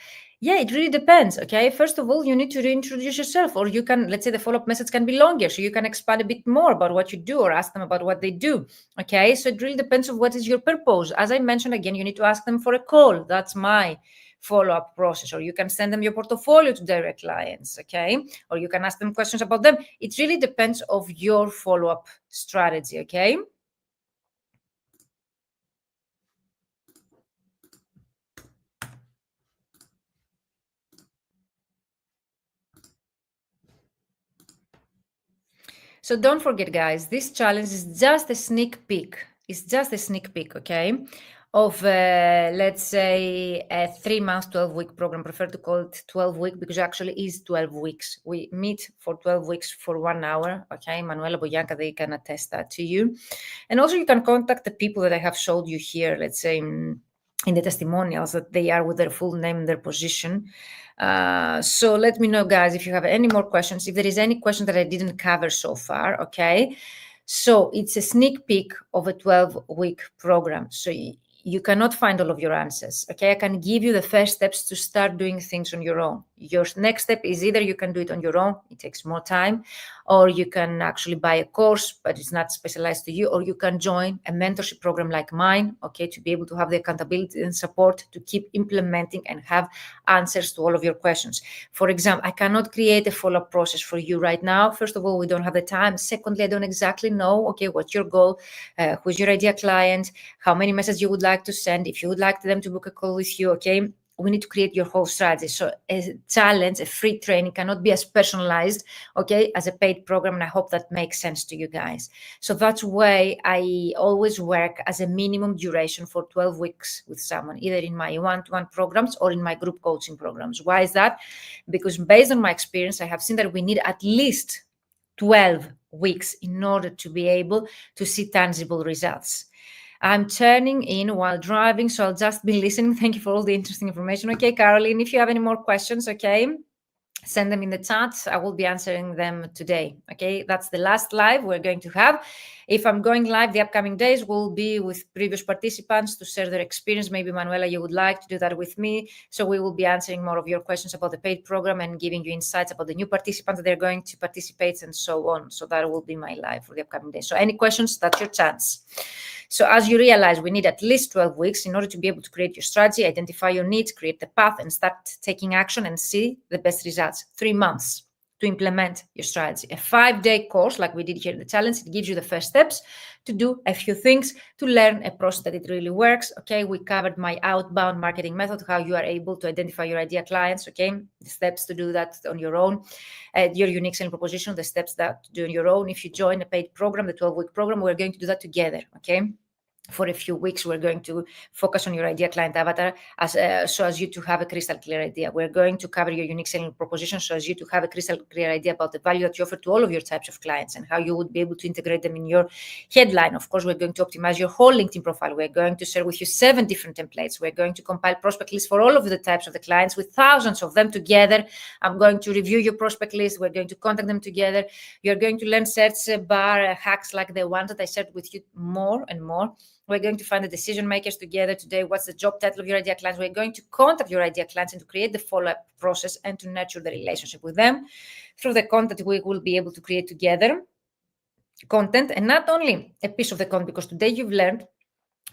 Yeah, it really depends. Okay. First of all, you need to reintroduce yourself, or you can, let's say the follow-up message can be longer. So you can expand a bit more about what you do or ask them about what they do. Okay. So it really depends on what is your purpose. As I mentioned, again, you need to ask them for a call. That's my follow-up process, or you can send them your portfolio to direct clients, okay? Or you can ask them questions about them. It really depends of your follow-up strategy, okay? So don't forget, guys, this challenge is just a sneak peek. It's just a sneak peek, okay? Of, let's say, a 3-month, 12-week program. Prefer to call it 12-week because actually is 12 weeks. We meet for 12 weeks for 1 hour, okay? Manuela, Boyanka, they can attest that to you. And also you can contact the people that I have showed you here, let's say, in the testimonials, that they are with their full name and their position. So let me know, guys, if you have any more questions, if there is any question that I didn't cover so far, okay? So it's a sneak peek of a 12-week program. So you cannot find all of your answers, okay? I can give you the first steps to start doing things on your own. Your next step is either you can do it on your own, it takes more time, or you can actually buy a course, but it's not specialized to you, or you can join a mentorship program like mine, okay, to be able to have the accountability and support to keep implementing and have answers to all of your questions. For example, I cannot create a follow-up process for you right now. First of all, we don't have the time. Secondly, I don't exactly know, okay, what's your goal, who's your ideal client, how many messages you would like to send, if you would like them to book a call with you, okay? We need to create your whole strategy. So a challenge, a free training cannot be as personalized, okay, as a paid program. And I hope that makes sense to you guys. So that's why I always work as a minimum duration for 12 weeks with someone, either in my one-to-one programs or in my group coaching programs. Why is that? Because based on my experience, I have seen that we need at least 12 weeks in order to be able to see tangible results. I'm turning in while driving, so I'll just be listening. Thank you for all the interesting information. Okay, Caroline, if you have any more questions, okay, send them in the chat. I will be answering them today. Okay, that's the last live we're going to have. If I'm going live, the upcoming days will be with previous participants to share their experience. Maybe, Manuela, you would like to do that with me. So we will be answering more of your questions about the paid program and giving you insights about the new participants that they're going to participate and so on. So that will be my live for the upcoming days. So any questions, that's your chance. So as you realize, we need at least 12 weeks in order to be able to create your strategy, identify your needs, create the path, and start taking action and see the best results. 3 months to implement your strategy. A 5-day course, like we did here in the challenge, it gives you the first steps to do a few things, to learn a process that it really works. Okay, we covered my outbound marketing method, how you are able to identify your ideal clients. Okay, the steps to do that on your own, your unique selling proposition, the steps that to do on your own. If you join a paid program, the 12-week program, we're going to do that together. Okay. for a few weeks. We're going to focus on your ideal client avatar so as you to have a crystal clear idea. We're going to cover your unique selling proposition so as you to have a crystal clear idea about the value that you offer to all of your types of clients and how you would be able to integrate them in your headline. Of course, we're going to optimize your whole LinkedIn profile. We're going to share with you 7 different templates. We're going to compile prospect lists for all of the types of the clients with thousands of them together. I'm going to review your prospect list. We're going to contact them together. You're going to learn search bar hacks like the ones that I shared with you more and more. We're going to find the decision makers together today. What's the job title of your ideal clients? We're going to contact your ideal clients and to create the follow-up process and to nurture the relationship with them through the content we will be able to create together. Content, and not only a piece of the content, because today you've learned,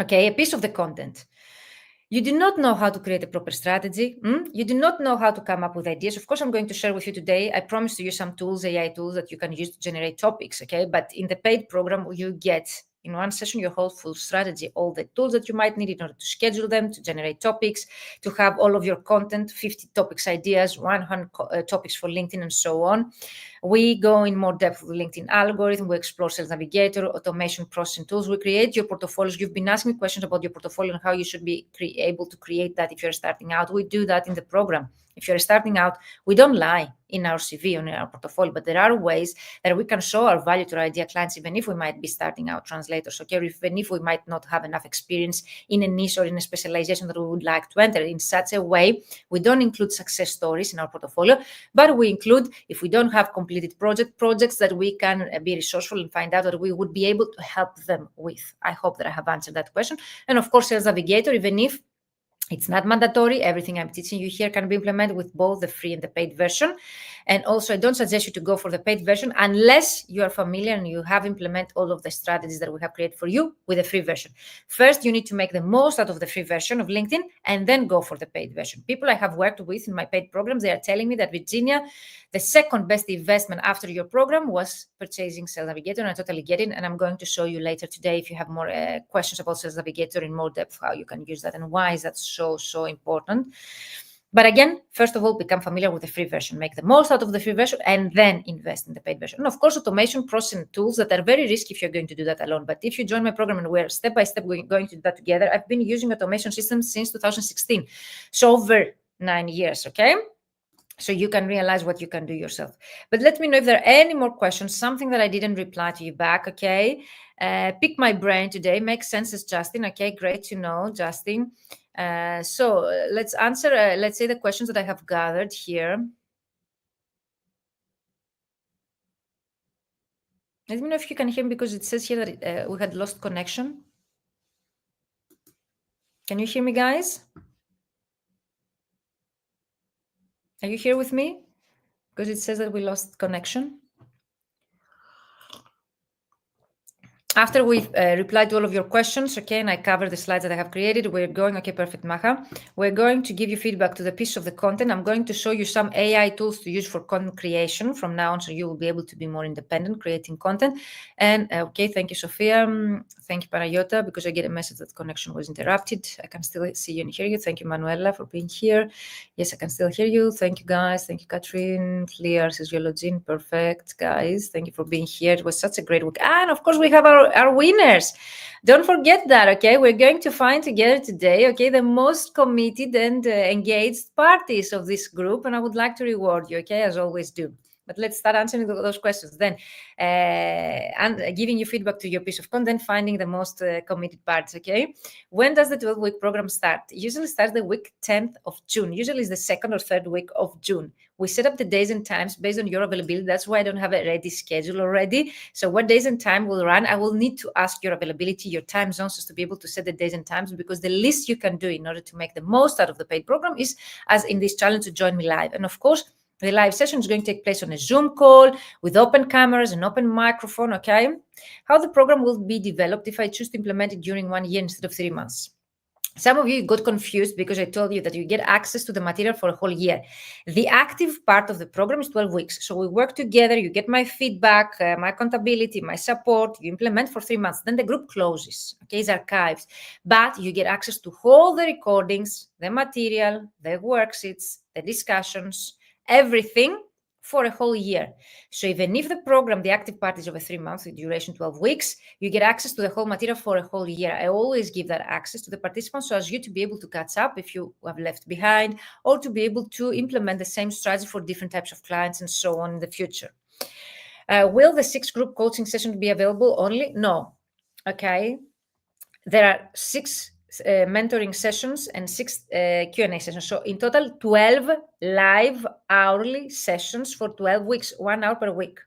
okay, a piece of the content. You do not know how to create a proper strategy. You do not know how to come up with ideas. Of course, I'm going to share with you today. I promise to you some tools, AI tools that you can use to generate topics, okay? But in the paid program, you get in one session your whole full strategy, all the tools that you might need in order to schedule them, to generate topics, to have all of your content, 50 topics ideas, 100 topics for LinkedIn, and so on. We go in more depth with LinkedIn algorithm. We explore Sales Navigator, automation processing tools. We create your portfolios. You've been asking me questions about your portfolio and how you should be able to create that if you're starting out. We do that in the program. If you're starting out, we don't lie in our CV or in our portfolio, but there are ways that we can show our value to our ideal clients, even if we might be starting out translators, okay, even if we might not have enough experience in a niche or in a specialization that we would like to enter. In such a way, we don't include success stories in our portfolio, but we include, if we don't have completed projects that we can be resourceful and find out that we would be able to help them with. I hope that I have answered that question. And of course, Sales Navigator, even if it's not mandatory, everything I'm teaching you here can be implemented with both the free and the paid version. And also, I don't suggest you to go for the paid version unless you are familiar and you have implemented all of the strategies that we have created for you with the free version. First, you need to make the most out of the free version of LinkedIn and then go for the paid version. People I have worked with in my paid programs, they are telling me that, Virginia, the second best investment after your program was purchasing Sales Navigator, and I totally get it. And I'm going to show you later today, if you have more questions about Sales Navigator in more depth, how you can use that and why is that so important. But again, first of all, become familiar with the free version, make the most out of the free version, and then invest in the paid version. And of course, automation processing tools that are very risky if you're going to do that alone. But if you join my program and we're step by step going to do that together, I've been using automation systems since 2016, so over 9 years, okay? So you can realize what you can do yourself. But let me know if there are any more questions, something that I didn't reply to you back, okay? Pick my brain today. Makes sense, as Justin. Okay, great to know, Justin. So let's answer, let's say, the questions that I have gathered here. Let me know if you can hear me, because it says here that we had lost connection. Can you hear me, guys? Are you here with me? Because it says that we lost connection. After we've replied to all of your questions, okay, and I covered the slides that I have created, we're going, okay, perfect, Maha. We're going to give you feedback to the piece of the content. I'm going to show you some AI tools to use for content creation from now on, so you will be able to be more independent creating content. And okay, thank you, Sophia. Thank you, Panayota, because I get a message that connection was interrupted. I can still see you and hear you. Thank you, Manuela, for being here. Yes, I can still hear you. Thank you, guys. Thank you, Catherine. Clear, says Yologin. Perfect, guys. Thank you for being here. It was such a great week. And of course, we have our winners. Don't forget that, okay? We're going to find together today, okay, the most committed and engaged parties of this group. And I would like to reward you, okay, as always do. But let's start answering those questions then, and giving you feedback to your piece of content, finding the most committed parts, okay? When does the 12-week program start? It usually starts the week 10th of June. Usually it's the second or third week of June. We set up the days and times based on your availability. That's why I don't have a ready schedule already. So what days and time will run? I will need to ask your availability, your time zones, to be able to set the days and times, because the least you can do in order to make the most out of the paid program is, as in this challenge, to join me live. And of course, the live session is going to take place on a Zoom call with open cameras and open microphone, okay? How the program will be developed if I choose to implement it during 1 year instead of 3 months. Some of you got confused because I told you that you get access to the material for a whole year. The active part of the program is 12 weeks. So we work together, you get my feedback, my accountability, my support, you implement for 3 months. Then the group closes, okay, it's archived. But you get access to all the recordings, the material, the worksheets, the discussions, everything for a whole year. So even if the program, the active part is over 3 months, the duration 12 weeks, you get access to the whole material for a whole year. I always give that access to the participants so as you to be able to catch up if you have left behind, or to be able to implement the same strategy for different types of clients and so on in the future. Will the 6 group coaching sessions be available only? No. Okay. There are 6 mentoring sessions and 6 Q&A sessions. So in total, 12 live hourly sessions for 12 weeks, 1 hour per week.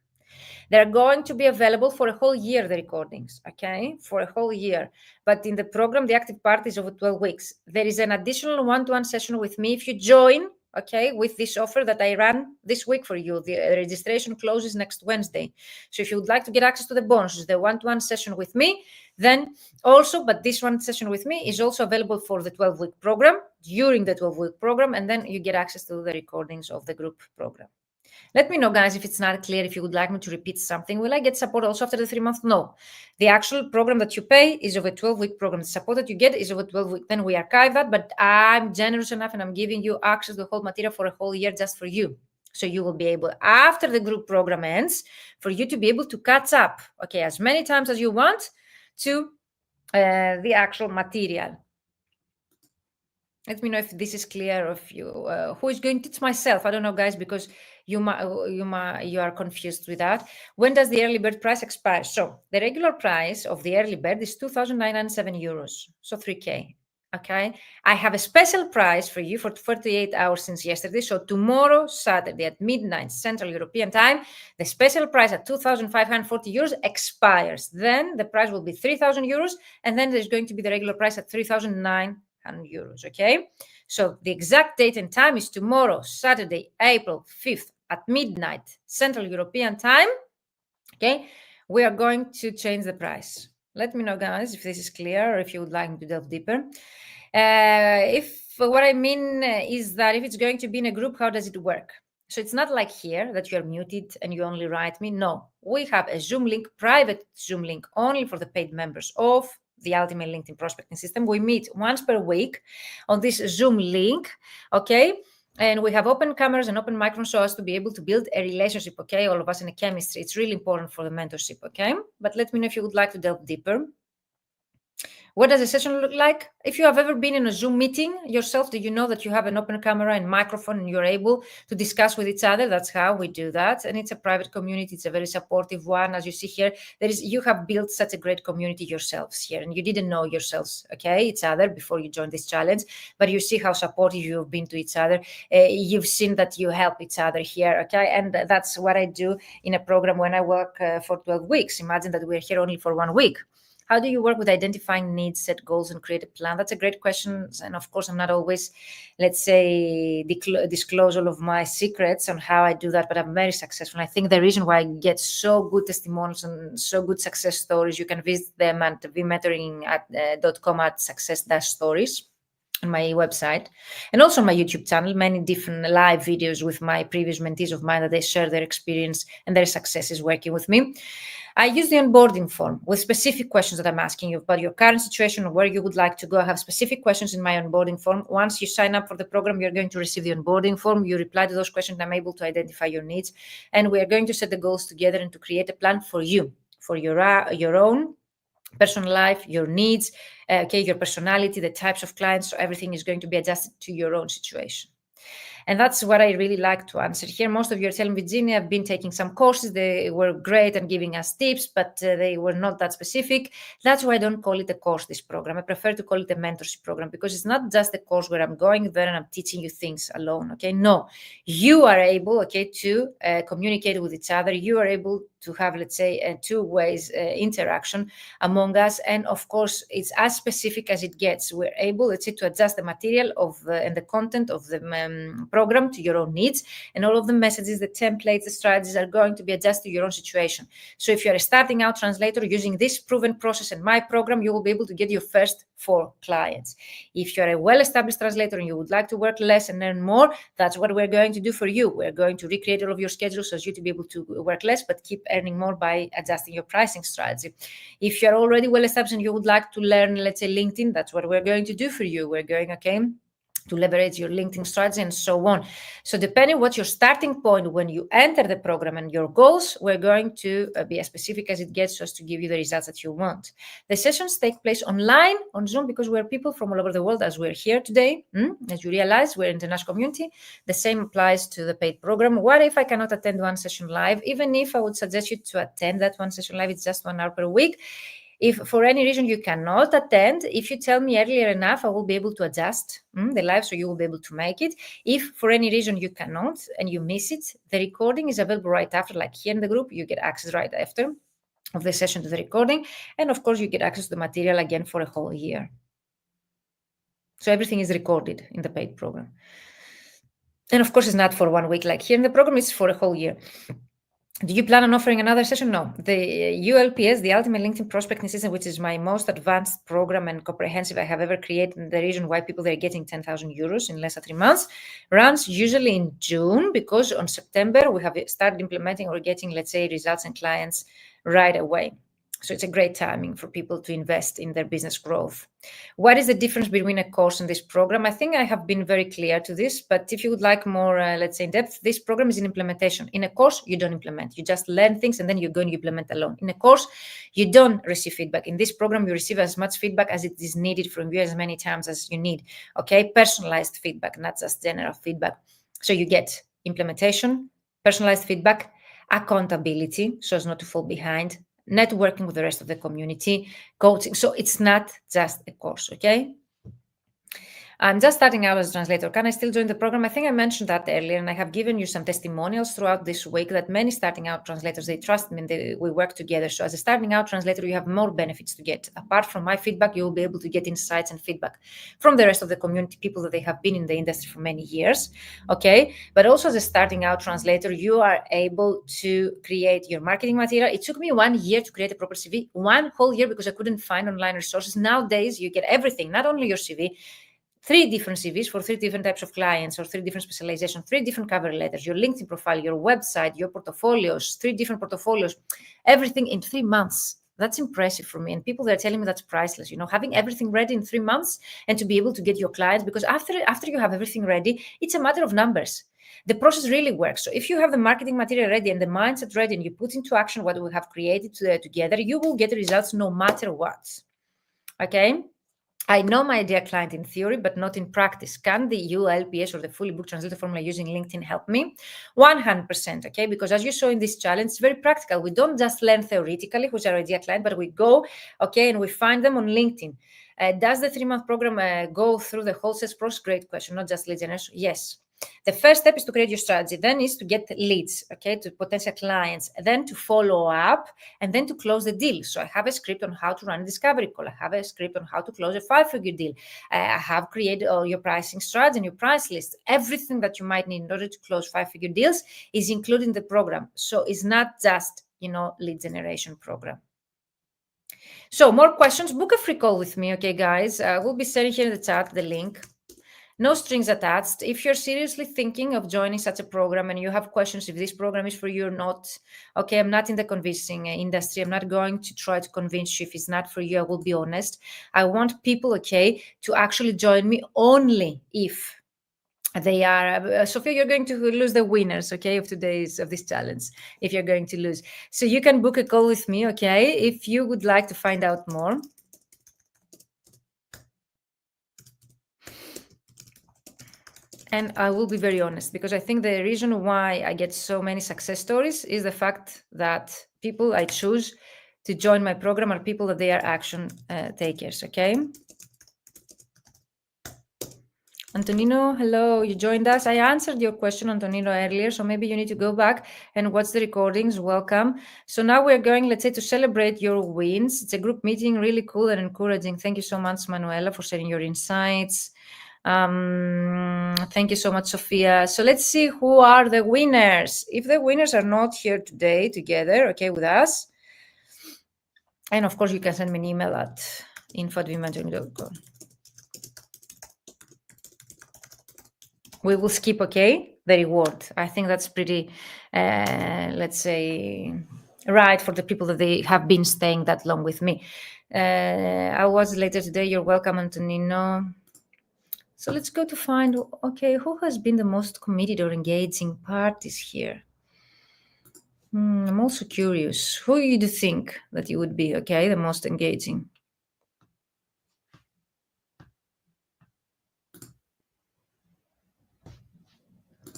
They're going to be available for a whole year, the recordings, okay, for a whole year. But in the program, the active part is over 12 weeks. There is an additional one-to-one session with me if you join, okay, with this offer that I ran this week for you. The registration closes next Wednesday. So if you would like to get access to the bonuses, the one-to-one session with me, then also, but this one session with me is also available for the 12-week program, during the 12-week program, and then you get access to the recordings of the group program. Let me know, guys, if it's not clear, if you would like me to repeat something. Will I get support also after the 3 months? No. The actual program that you pay is over 12-week program. The support that you get is over 12 weeks. Then we archive that, but I'm generous enough and I'm giving you access to the whole material for a whole year just for you. So you will be able, after the group program ends, for you to be able to catch up, okay, as many times as you want to the actual material. Let me know if this is clear of you. Who is going to teach myself? I don't know, guys, because you are confused with that. When does the early bird price expire? So the regular price of the early bird is 2,907 euros, so 3K. Okay, I have a special price for you for 48 hours since yesterday. So tomorrow, Saturday at midnight Central European Time, the special price at 2,540 euros expires. Then the price will be 3,000 euros, and then there's going to be the regular price at 3,900 euros. Okay, so the exact date and time is tomorrow, Saturday, April 5th at midnight Central European Time. Okay, we are going to change the price. Let me know, guys, if this is clear or if you would like me to delve deeper. If what I mean is that if it's going to be in a group, how does it work? So it's not like here that you're muted and you only write me. No, we have a Zoom link, private Zoom link only for the paid members of the Ultimate LinkedIn Prospecting System. We meet once per week on this Zoom link, okay? And we have open cameras and open microphones so as to be able to build a relationship, okay? All of us in a chemistry. It's really important for the mentorship, okay? But let me know if you would like to delve deeper. What does a session look like? If you have ever been in a Zoom meeting yourself, do you know that you have an open camera and microphone and you're able to discuss with each other? That's how we do that. And it's a private community. It's a very supportive one. As you see here, you have built such a great community yourselves here, and you didn't know yourselves, okay, each other before you joined this challenge, but you see how supportive you've been to each other. You've seen that you help each other here, okay? And that's what I do in a program when I work for 12 weeks. Imagine that we're here only for 1 week. How do you work with identifying needs, set goals, and create a plan? That's a great question. And of course, I'm not always, let's say, disclose all of my secrets on how I do that, but I'm very successful. And I think the reason why I get so good testimonials and so good success stories, you can visit them at vmentoring.com at success-stories on my website, and also on my YouTube channel, many different live videos with my previous mentees of mine that they share their experience and their successes working with me. I use the onboarding form with specific questions that I'm asking you about your current situation or where you would like to go. I have specific questions in my onboarding form. Once you sign up for the program, you're going to receive the onboarding form. You reply to those questions. I'm able to identify your needs. And we are going to set the goals together and to create a plan for you, for your own personal life, your needs, okay, your personality, the types of clients. So everything is going to be adjusted to your own situation. And that's what I really like to answer here. Most of you are telling Virginia, I've been taking some courses. They were great and giving us tips, but they were not that specific. That's why I don't call it a course, this program. I prefer to call it a mentorship program because it's not just a course where I'm going there and I'm teaching you things alone, okay? No, you are able, okay, to communicate with each other. You are able to have, let's say, a two-ways interaction among us. And of course, it's as specific as it gets. We're able, let's say, to adjust the material and the content of the program to your own needs. And all of the messages, the templates, the strategies are going to be adjusted to your own situation. So if you're a starting out translator using this proven process in my program, you will be able to get your first 4 clients. If you're a well-established translator and you would like to work less and earn more, that's what we're going to do for you. We're going to recreate all of your schedules so as you to be able to work less, but keep earning more by adjusting your pricing strategy. If you're already well-established and you would like to learn, let's say, LinkedIn, that's what we're going to do for you. We're going, okay, to leverage your LinkedIn strategy and so on. So depending what your starting point when you enter the program and your goals, we're going to be as specific as it gets so as to give you the results that you want. The sessions take place online on Zoom because we're people from all over the world as we're here today. As you realize, we're an international community. The same applies to the paid program. What if I cannot attend one session live? Even if I would suggest you to attend that one session live, it's just 1 hour per week. If for any reason you cannot attend, if you tell me earlier enough, I will be able to adjust the live so you will be able to make it. If for any reason you cannot and you miss it, the recording is available right after, like here in the group, you get access right after of the session to the recording. And of course, you get access to the material again for a whole year. So everything is recorded in the paid program. And of course, it's not for 1 week like here in the program, it's for a whole year. Do you plan on offering another session? No. The ULPS, the Ultimate LinkedIn Prospecting System, which is my most advanced program and comprehensive I have ever created, and the reason why people are getting 10,000 euros in less than 3 months, runs usually in June, because on September we have started implementing or getting, let's say, results and clients right away. So it's a great timing for people to invest in their business growth. What is the difference between a course and this program? I think I have been very clear to this, but if you would like more, let's say, in depth, this program is an implementation. In a course, you don't implement. You just learn things and then you're going to implement alone. In a course, you don't receive feedback. In this program, you receive as much feedback as it is needed from you, as many times as you need. Okay, personalized feedback, not just general feedback. So you get implementation, personalized feedback, accountability, so as not to fall behind, networking with the rest of the community, coaching. So it's not just a course, okay? I'm just starting out as a translator. Can I still join the program? I think I mentioned that earlier, and I have given you some testimonials throughout this week that many starting out translators, they trust me and we work together. So as a starting out translator, you have more benefits to get. Apart from my feedback, you will be able to get insights and feedback from the rest of the community, people that they have been in the industry for many years, okay? But also as a starting out translator, you are able to create your marketing material. It took me 1 year to create a proper CV, 1 whole year, because I couldn't find online resources. Nowadays, you get everything, not only your CV, 3 different CVs for 3 different types of clients or 3 different specializations, 3 different cover letters, your LinkedIn profile, your website, your portfolios, 3 different portfolios, everything in 3 months. That's impressive for me. And people that are telling me that's priceless, having everything ready in 3 months and to be able to get your clients, because after you have everything ready, it's a matter of numbers. The process really works. So if you have the marketing material ready and the mindset ready and you put into action what we have created together, you will get the results no matter what. Okay? I know my ideal client in theory, but not in practice. Can the ULPS or the fully booked translator formula using LinkedIn help me? 100%, okay? Because as you saw in this challenge, it's very practical. We don't just learn theoretically who's our ideal client, but we go, okay, and we find them on LinkedIn. Does the 3-month program go through the whole sales process? Great question, not just lead generation. Yes. The first step is to create your strategy, then is to get leads, okay, to potential clients, then to follow up, and then to close the deal. So I have a script on how to run a discovery call. I have a script on how to close a 5-figure deal. I have created all your pricing strategy and your price list. Everything that you might need in order to close 5-figure deals is included in the program. So it's not just, lead generation program. So more questions, book a free call with me, okay, guys? We'll be sending here in the chat the link. No strings attached. If you're seriously thinking of joining such a program and you have questions if this program is for you or not, okay, I'm not in the convincing industry. I'm not going to try to convince you if it's not for you. I will be honest. I want people, okay, to actually join me only if they are. Sophia, you're going to lose the winners, okay, of this challenge, if you're going to lose. So you can book a call with me, okay, if you would like to find out more. And I will be very honest, because I think the reason why I get so many success stories is the fact that people I choose to join my program are people that they are action takers, okay? Antonino, hello, you joined us. I answered your question, Antonino, earlier, so maybe you need to go back and watch the recordings. Welcome. So now we're going, let's say, to celebrate your wins. It's a group meeting, really cool and encouraging. Thank you so much, Manuela, for sharing your insights. Thank you so much, Sophia. So let's see who are the winners. If the winners are not here today together, okay, with us, and of course you can send me an email at info@womenjourney.com. We will skip, okay, the reward. I think that's pretty, let's say, right for the people that they have been staying that long with me. I was later today. You're welcome, Antonino. So let's go to find, okay, who has been the most committed or engaging parties here? I'm also curious. Who do you think that you would be, okay, the most engaging?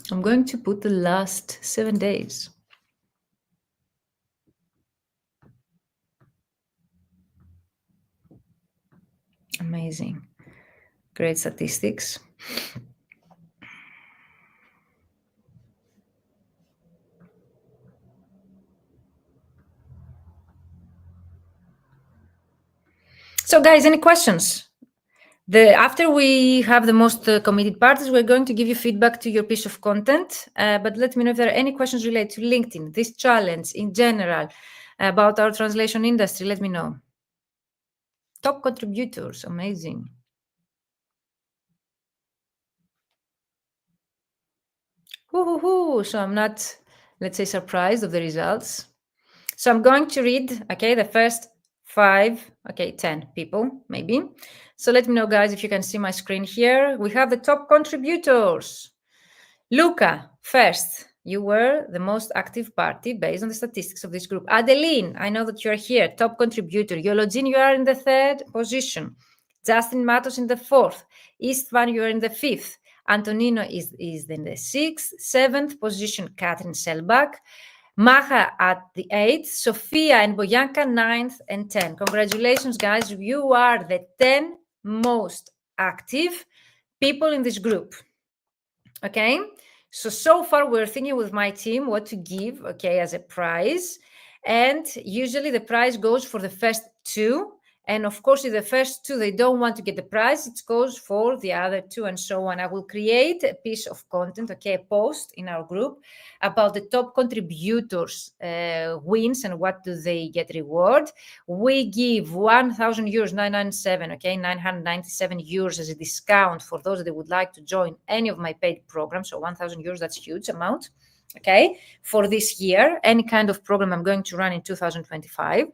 I'm going to put the last 7 days. Amazing. Great statistics. So guys, any questions? After we have the most committed parties, we're going to give you feedback to your piece of content. But let me know if there are any questions related to LinkedIn, this challenge in general, about our translation industry. Let me know. Top contributors, amazing. So I'm not, let's say, surprised of the results. So I'm going to read, okay, the first 5, okay, 10 people, maybe. So let me know, guys, if you can see my screen here. We have the top contributors. Luca, first, you were the most active party based on the statistics of this group. Adeline, I know that you're here, top contributor. Yologin, you are in the 3rd position. Justin Matos in the 4th. Istvan, you are in the 5th. Antonino is in the 6th. 7th position, Katrin Selbach. Maha at the 8th. Sofia and Boyanka, 9th and 10th. Congratulations, guys. You are the 10 most active people in this group. Okay, so far we're thinking with my team what to give, okay, as a prize. And usually the prize goes for the first 2. And of course, if the first 2, they don't want to get the prize, it goes for the other 2 and so on. I will create a piece of content, okay, a post in our group about the top contributors wins and what do they get reward. We give 1,000 euros, 997, okay, 997 euros as a discount for those that would like to join any of my paid programs. So 1,000 euros, that's a huge amount, okay, for this year, any kind of program I'm going to run in 2025.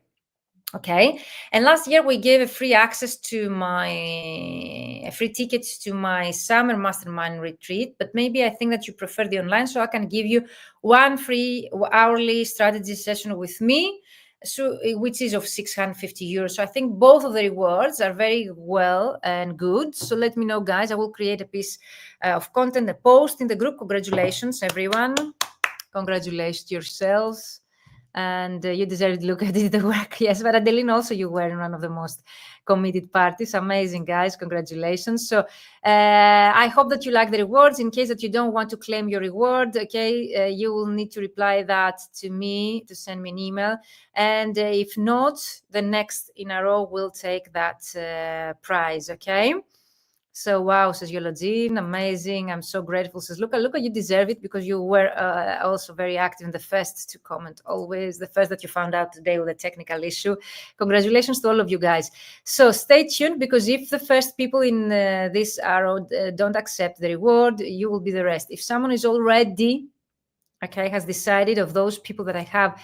Okay, and last year we gave a free access to a free ticket to my summer mastermind retreat, but maybe I think that you prefer the online, so I can give you one free hourly strategy session with me, so which is of 650 euros. So I think both of the rewards are very well and good. So let me know, guys. I will create a piece of content, a post in the group. Congratulations, everyone. Congratulations yourselves. And you deserve it. Look, I did the work. Yes, but Adeline, also you were in one of the most committed parties. Amazing, guys. Congratulations. So I hope that you like the rewards. In case that you don't want to claim your reward, okay, you will need to reply that to me, to send me an email. And if not, the next in a row will take that prize, okay? So, wow, says Yolodin, amazing. I'm so grateful. Says, Luca, you deserve it because you were also very active in the first to comment, always the first that you found out today with a technical issue. Congratulations to all of you guys. So stay tuned, because if the first people in this arrow don't accept the reward, you will be the rest. If someone is already, okay, has decided of those people that I have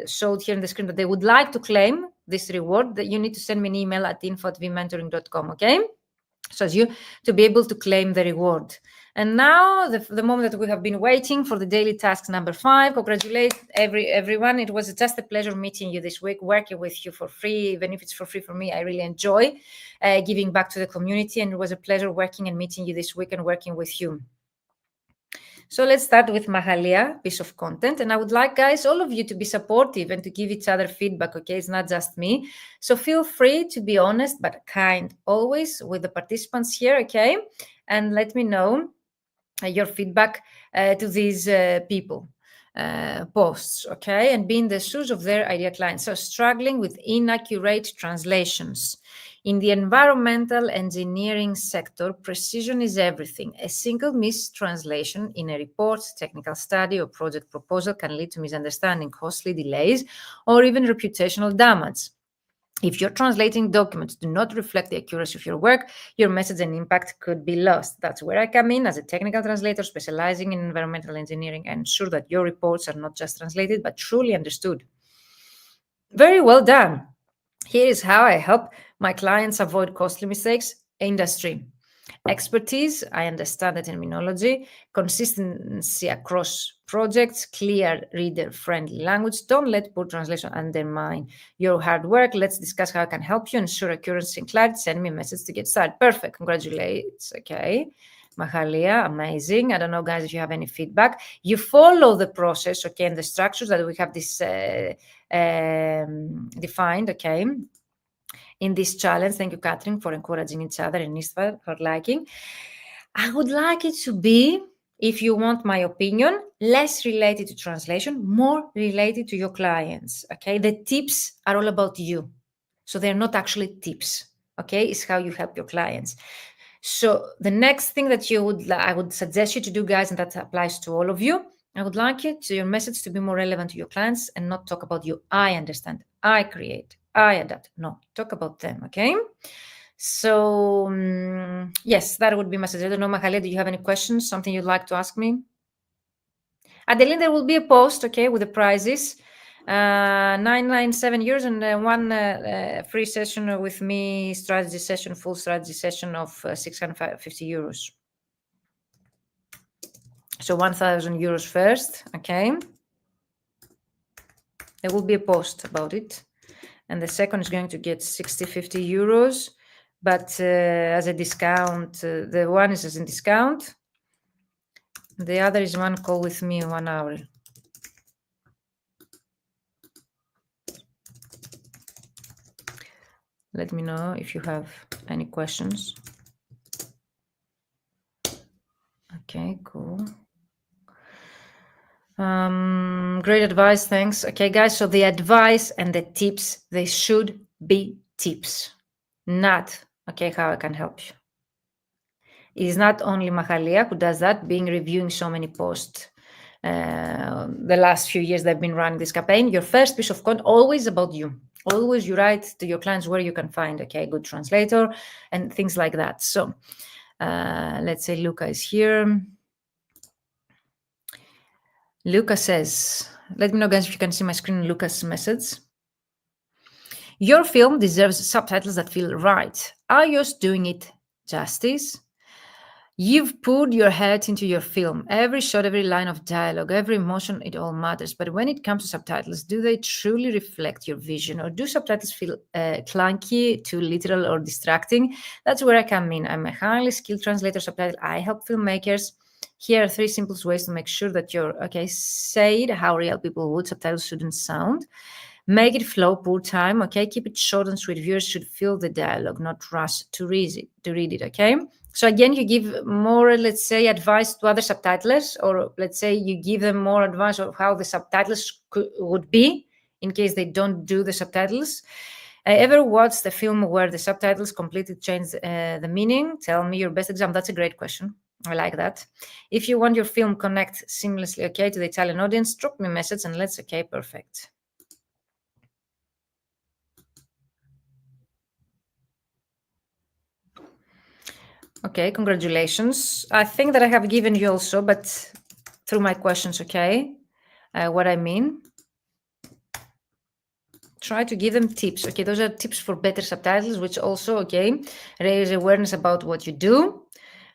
showed here in the screen that they would like to claim this reward, that you need to send me an email at info@vmentoring.com, okay? So as you to be able to claim the reward. And now the moment that we have been waiting for, the daily tasks number 5. Congratulate everyone. It was just a pleasure meeting you this week, working with you for free. Even if it's for free for me, I really enjoy giving back to the community. And it was a pleasure working and meeting you this week and working with you. So let's start with Mahalia, piece of content. And I would like, guys, all of you to be supportive and to give each other feedback, okay? It's not just me. So feel free to be honest but kind always with the participants here, okay? And let me know your feedback to these people. Posts, okay, and be in the shoes of their ideal clients. So struggling with inaccurate translations. In the environmental engineering sector, precision is everything. A single mistranslation in a report, technical study, or project proposal can lead to misunderstanding, costly delays, or even reputational damage. If your translating documents do not reflect the accuracy of your work, your message and impact could be lost. That's where I come in as a technical translator specializing in environmental engineering and ensure that your reports are not just translated, but truly understood. Very well done. Here is how I help my clients avoid costly mistakes. Industry. Expertise, I understand the terminology. Consistency across projects, clear reader-friendly language. Don't let poor translation undermine your hard work. Let's discuss how I can help you ensure accuracy and clarity. Send me a message to get started. Perfect. Congratulations. Okay. Mahalia, amazing. I don't know, guys, if you have any feedback. You follow the process, okay, and the structures that we have this defined, okay, in this challenge. Thank you, Catherine, for encouraging each other, and Istvar for liking. I would like it to be, if you want my opinion, less related to translation, more related to your clients, okay? The tips are all about you. So they're not actually tips, okay? It's how you help your clients. So the next thing that I would suggest you to do, guys, and that applies to all of you, I would like your message to be more relevant to your clients and not talk about you. I understand, I create, I adapt. No, talk about them, okay? So yes, that would be my suggestion. I don't know, Mahalia, do you have any questions? Something you'd like to ask me? Adeline, there will be a post, okay, with the prizes. 997 euros and one free session with me, strategy session, full strategy session of 650 euros. So 1,000 euros first, okay? There will be a post about it. And the second is going to get 50 euros. But as a discount, the one is as a discount. The other is one call with me in 1 hour. Let me know if you have any questions. Okay, cool. Great advice, thanks. Okay, guys, so the advice and the tips, they should be tips, not, okay, how I can help you. It is not only Mahalia who does that, being reviewing so many posts. The last few years they've been running this campaign. Your first piece of content, always about you. Always you write to your clients where you can find, okay, a good translator and things like that. So let's say Luca is here. Luca says, let me know, guys, if you can see my screen, Luca's message. Your film deserves subtitles that feel right. Are yours doing it justice? You've poured your heart into your film. Every shot, every line of dialogue, every emotion, it all matters. But when it comes to subtitles, do they truly reflect your vision? Or do subtitles feel clunky, too literal, or distracting? That's where I come in. I'm a highly skilled translator subtitle. I help filmmakers. Here are 3 simple ways to make sure that you're, okay, say it how real people would. Subtitles shouldn't sound. Make it flow, pour time, okay? Keep it short and sweet. Viewers should feel the dialogue, not rush to read it, okay? So again, you give more, let's say, advice to other subtitlers, or let's say you give them more advice of how the subtitles would be in case they don't do the subtitles. Ever watched the film where the subtitles completely change the meaning? Tell me your best example. That's a great question. I like that. If you want your film connect seamlessly, okay, to the Italian audience, drop me a message and let's, okay, perfect. Okay, congratulations. I think that I have given you also, but through my questions, okay, what I mean. Try to give them tips. Okay, those are tips for better subtitles, which also, okay, raise awareness about what you do.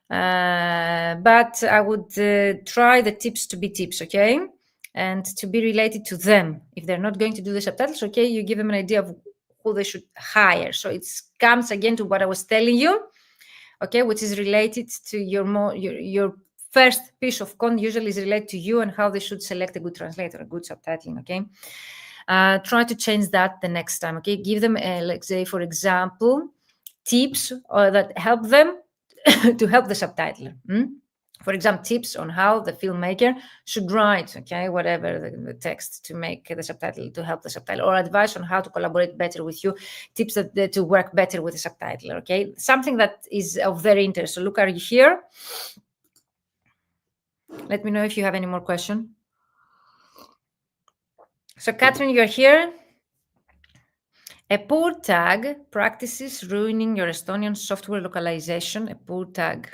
But I would try the tips to be tips, okay, and to be related to them. If they're not going to do the subtitles, okay, you give them an idea of who they should hire. So it comes again to what I was telling you, okay, which is related to your first piece of content usually is related to you and how they should select a good translator, a good subtitling, okay? Try to change that the next time, okay? Give them, let's say, for example, tips that help them to help the subtitler. For example, tips on how the filmmaker should write, okay, whatever the text to make the subtitle, to help the subtitler, or advice on how to collaborate better with you, tips that to work better with the subtitler, okay? Something that is of their interest. So, Luca, are you here? Let me know if you have any more questions. So, Catherine, you're here. A poor tag practices ruining your Estonian software localization. A poor tag.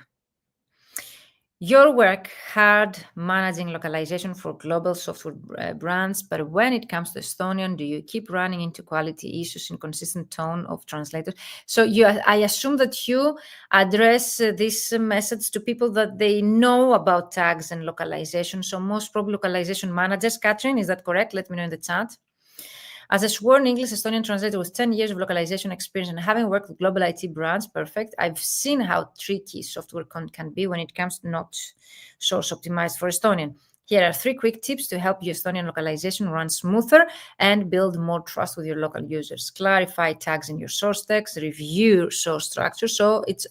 Your work hard managing localization for global software brands, but when it comes to Estonian, do you keep running into quality issues, inconsistent tone of translators? So I assume that you address this message to people that they know about tags and localization. So most probably localization managers. Catherine, is that correct? Let me know in the chat. As a sworn English Estonian translator with 10 years of localization experience and having worked with global IT brands, perfect, I've seen how tricky software can be when it comes to not source optimized for Estonian. Here are 3 quick tips to help your Estonian localization run smoother and build more trust with your local users. Clarify tags in your source text, review source structure. So it's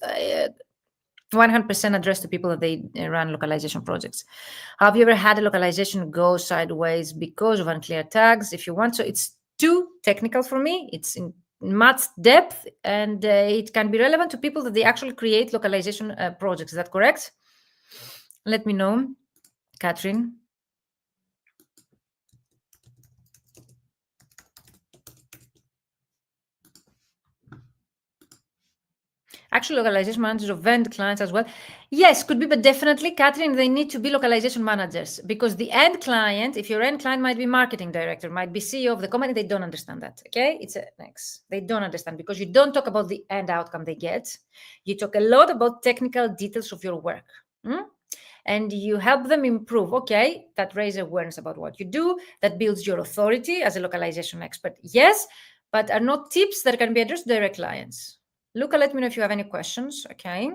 100% addressed to people that they run localization projects. Have you ever had a localization go sideways because of unclear tags? If you want to, it's too technical for me. It's in much depth, and it can be relevant to people that they actually create localization projects. Is that correct? Let me know, Catherine. Actually, localization managers of end clients as well. Yes, could be, but definitely, Catherine, they need to be localization managers because the end client, if your end client might be marketing director, might be CEO of the company, they don't understand that. Okay, it's next. They don't understand because you don't talk about the end outcome they get. You talk a lot about technical details of your work. And you help them improve. Okay, that raises awareness about what you do, that builds your authority as a localization expert. Yes, but are not tips that can be addressed to direct clients. Luca, let me know if you have any questions. Okay,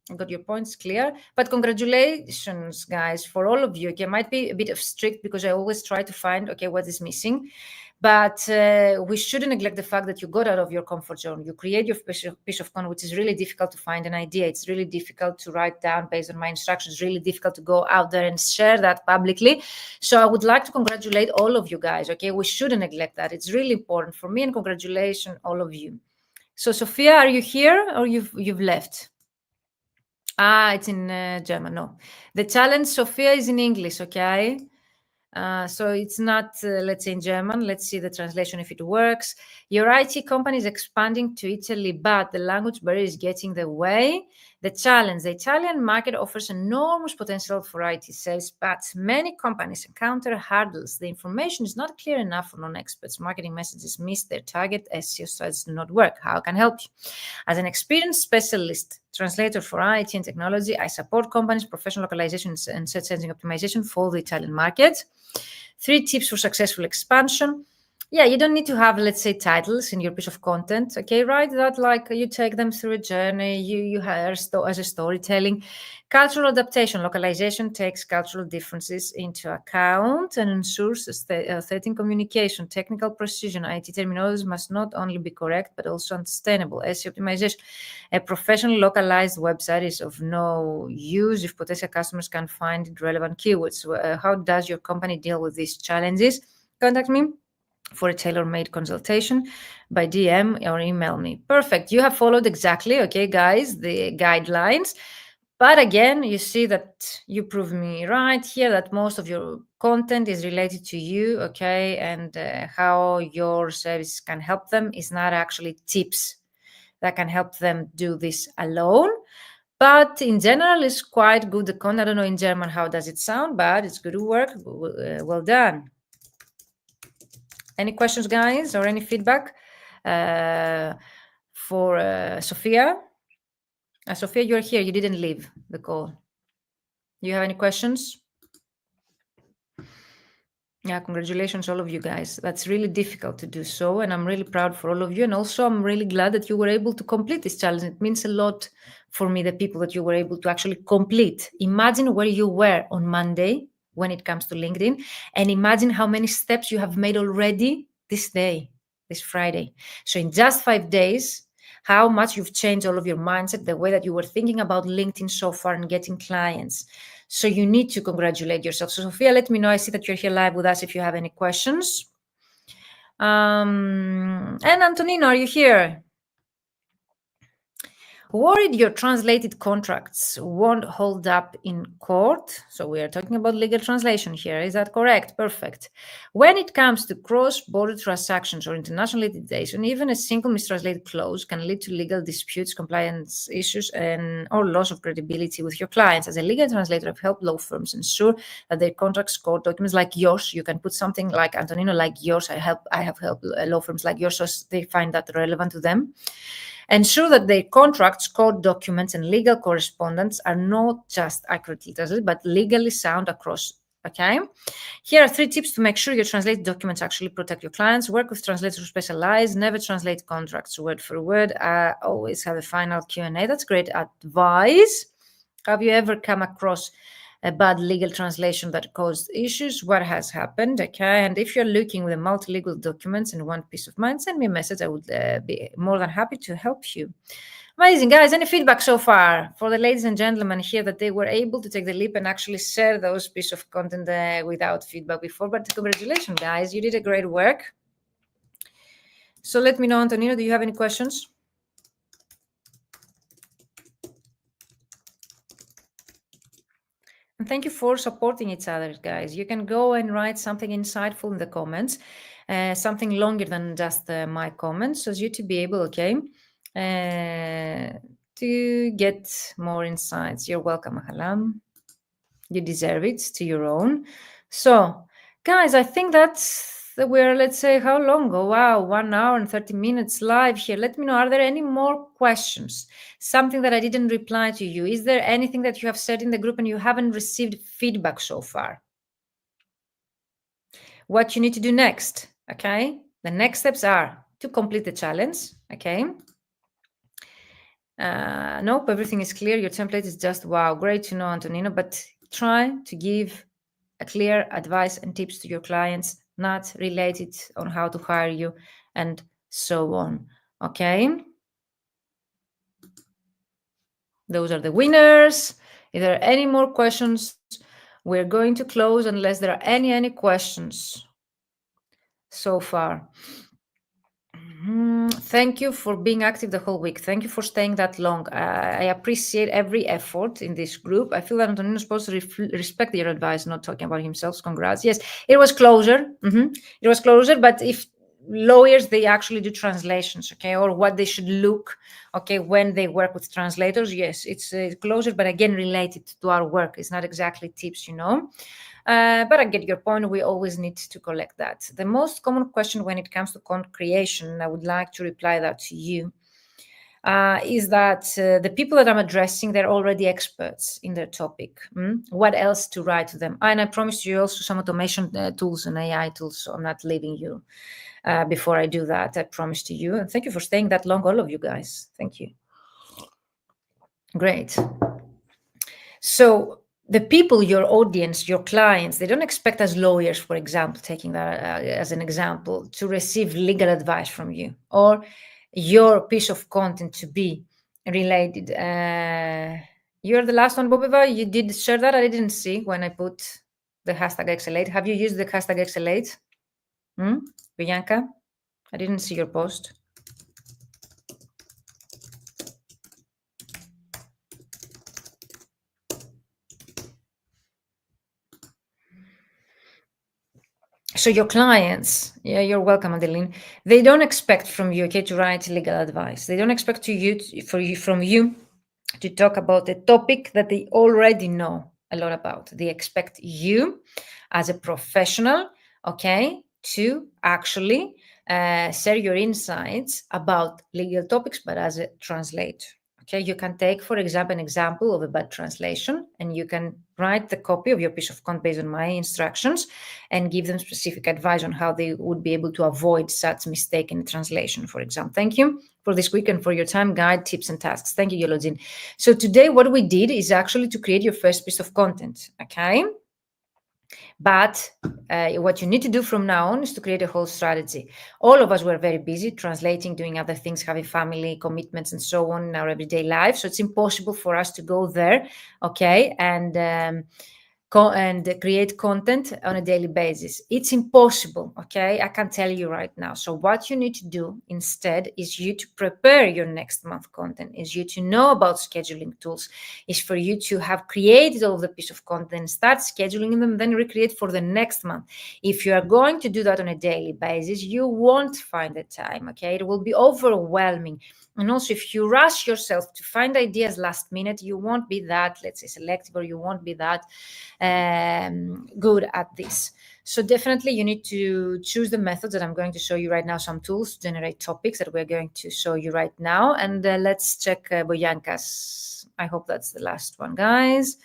I got your points clear. But congratulations, guys, for all of you. Okay, might be a bit of strict because I always try to find, okay, what is missing. But we shouldn't neglect the fact that you got out of your comfort zone. You create your piece of content, which is really difficult to find an idea. It's really difficult to write down based on my instructions. It's really difficult to go out there and share that publicly. So I would like to congratulate all of you guys. Okay, we shouldn't neglect that. It's really important for me, and congratulations, all of you. So Sophia, are you here or you've left? It's in German. No, the challenge, Sophia, is in English. Okay. So it's not, let's say, in German. Let's see the translation if it works. Your IT company is expanding to Italy, but the language barrier is getting the way. The challenge, the Italian market offers enormous potential for IT sales, but many companies encounter hurdles. The information is not clear enough for non-experts. Marketing messages miss their target. SEO sites do not work. How can I help you? As an experienced specialist translator for IT and technology, I support companies' professional localization and search engine optimization for the Italian market. 3 tips for successful expansion. Yeah, you don't need to have, let's say, titles in your piece of content. Okay, right? That like you take them through a journey, you hire as a storytelling. Cultural adaptation, localization takes cultural differences into account and ensures authentic communication. Technical precision, IT terminology must not only be correct but also understandable. SEO optimization, a professional localized website is of no use if potential customers can't find relevant keywords. How does your company deal with these challenges? Contact me for a tailor-made consultation by DM or email me. Perfect. You have followed exactly, okay, guys, the guidelines. But again, you see that you prove me right here that most of your content is related to you, okay, and how your service can help them is not actually tips that can help them do this alone. But in general, it's quite good. The content, I don't know in German how does it sound, but it's good work. Well done. Any questions, guys, or any feedback for Sophia? Sophia, you're here. You didn't leave the call. You have any questions? Yeah, congratulations, all of you guys. That's really difficult to do so. And I'm really proud for all of you. And also, I'm really glad that you were able to complete this challenge. It means a lot for me, the people that you were able to actually complete. Imagine where you were on Monday when it comes to LinkedIn, and imagine how many steps you have made already this day, this Friday. So in just 5 days, how much you've changed all of your mindset, the way that you were thinking about LinkedIn so far and getting clients. So you need to congratulate yourself. So Sophia, let me know. I see that you're here live with us if you have any questions. And Antonino, are you here? Worried your translated contracts won't hold up in court. So we are talking about legal translation here. Is that correct? Perfect. When it comes to cross-border transactions or international litigation, even a single mistranslated clause can lead to legal disputes, compliance issues, or loss of credibility with your clients. As a legal translator, I've helped law firms ensure that their contracts, court documents like yours, you can put something like Antonino like yours. I have helped law firms like yours, so they find that relevant to them. Ensure that their contracts, court documents, and legal correspondence are not just accurately translated, but legally sound across. Okay. Here are 3 tips to make sure your translated documents actually protect your clients. Work with translators who specialize. Never translate contracts word for word. Always have a final Q&A. That's great advice. Have you ever come across a bad legal translation that caused issues? What has happened? Okay. And if you're looking with a multilingual documents and want peace of mind, send me a message. I would be more than happy to help you. Amazing, guys. Any feedback so far for the ladies and gentlemen here that they were able to take the leap and actually share those pieces of content without feedback before? But congratulations, guys. You did a great work. So let me know, Antonino, do you have any questions? And thank you for supporting each other, guys. You can go and write something insightful in the comments, something longer than just my comments, so as you to be able, okay, to get more insights. You're welcome, Ahalam. You deserve it to your own. So, guys, I think that's we're, let's say, how long? Oh, wow, 1 hour and 30 minutes live here. Let me know, are there any more questions? Something that I didn't reply to you? Is there anything that you have said in the group and you haven't received feedback so far? What you need to do next, okay? The next steps are to complete the challenge, okay? Nope, everything is clear. Your template is just, wow, great to know, Antonino, but try to give a clear advice and tips to your clients, not related on how to hire you and so on. Okay. Those are the winners. If there are any more questions, we're going to close unless there are any questions so far. Thank you for being active the whole week. Thank you for staying that long. I appreciate every effort in this group. I feel that Antonino is supposed to respect your advice, not talking about himself. Congrats. Yes, it was closer. It was closer, but if lawyers, they actually do translations, okay, or what they should look, okay, when they work with translators, yes, it's closer, but again, related to our work. It's not exactly tips, you know. But I get your point. We always need to collect that. The most common question when it comes to content creation, I would like to reply that to you, is that the people that I'm addressing, they're already experts in their topic. What else to write to them? And I promised you also some automation tools and AI tools, so I'm not leaving you before I do that. I promise to you. And thank you for staying that long, all of you guys. Thank you. Great. So the people, your audience, your clients, they don't expect as lawyers, for example, taking that as an example, to receive legal advice from you or your piece of content to be related. You're the last one, Bobiva. You did share that. I didn't see when I put the hashtag XL8. Have you used the hashtag XL8? Bianca? I didn't see your post. So your clients, yeah, you're welcome, Adeline. They don't expect from you, okay, to write legal advice. They don't expect from you to talk about a topic that they already know a lot about. They expect you as a professional, okay, to actually share your insights about legal topics, but as a translator. Okay, you can take, for example, an example of a bad translation, and you can write the copy of your piece of content based on my instructions and give them specific advice on how they would be able to avoid such mistake in translation, for example. Thank you for this week and for your time, guide, tips, and tasks. Thank you, Yolodin. So today what we did is actually to create your first piece of content, okay? But what you need to do from now on is to create a whole strategy. All of us were very busy translating, doing other things, having family commitments and so on in our everyday life. So it's impossible for us to go there, okay, and and create content on a daily basis. It's impossible, okay? I can tell you right now. So what you need to do instead is you to prepare your next month content, is you to know about scheduling tools, is for you to have created all the piece of content, start scheduling them, then recreate for the next month. If you are going to do that on a daily basis, you won't find the time, okay? It will be overwhelming. And also, if you rush yourself to find ideas last minute, you won't be that, let's say, selective, or you won't be that good at this. So definitely you need to choose the methods that I'm going to show you right now, some tools to generate topics that we're going to show you right now. And let's check Boyanka's. I hope that's the last one, guys.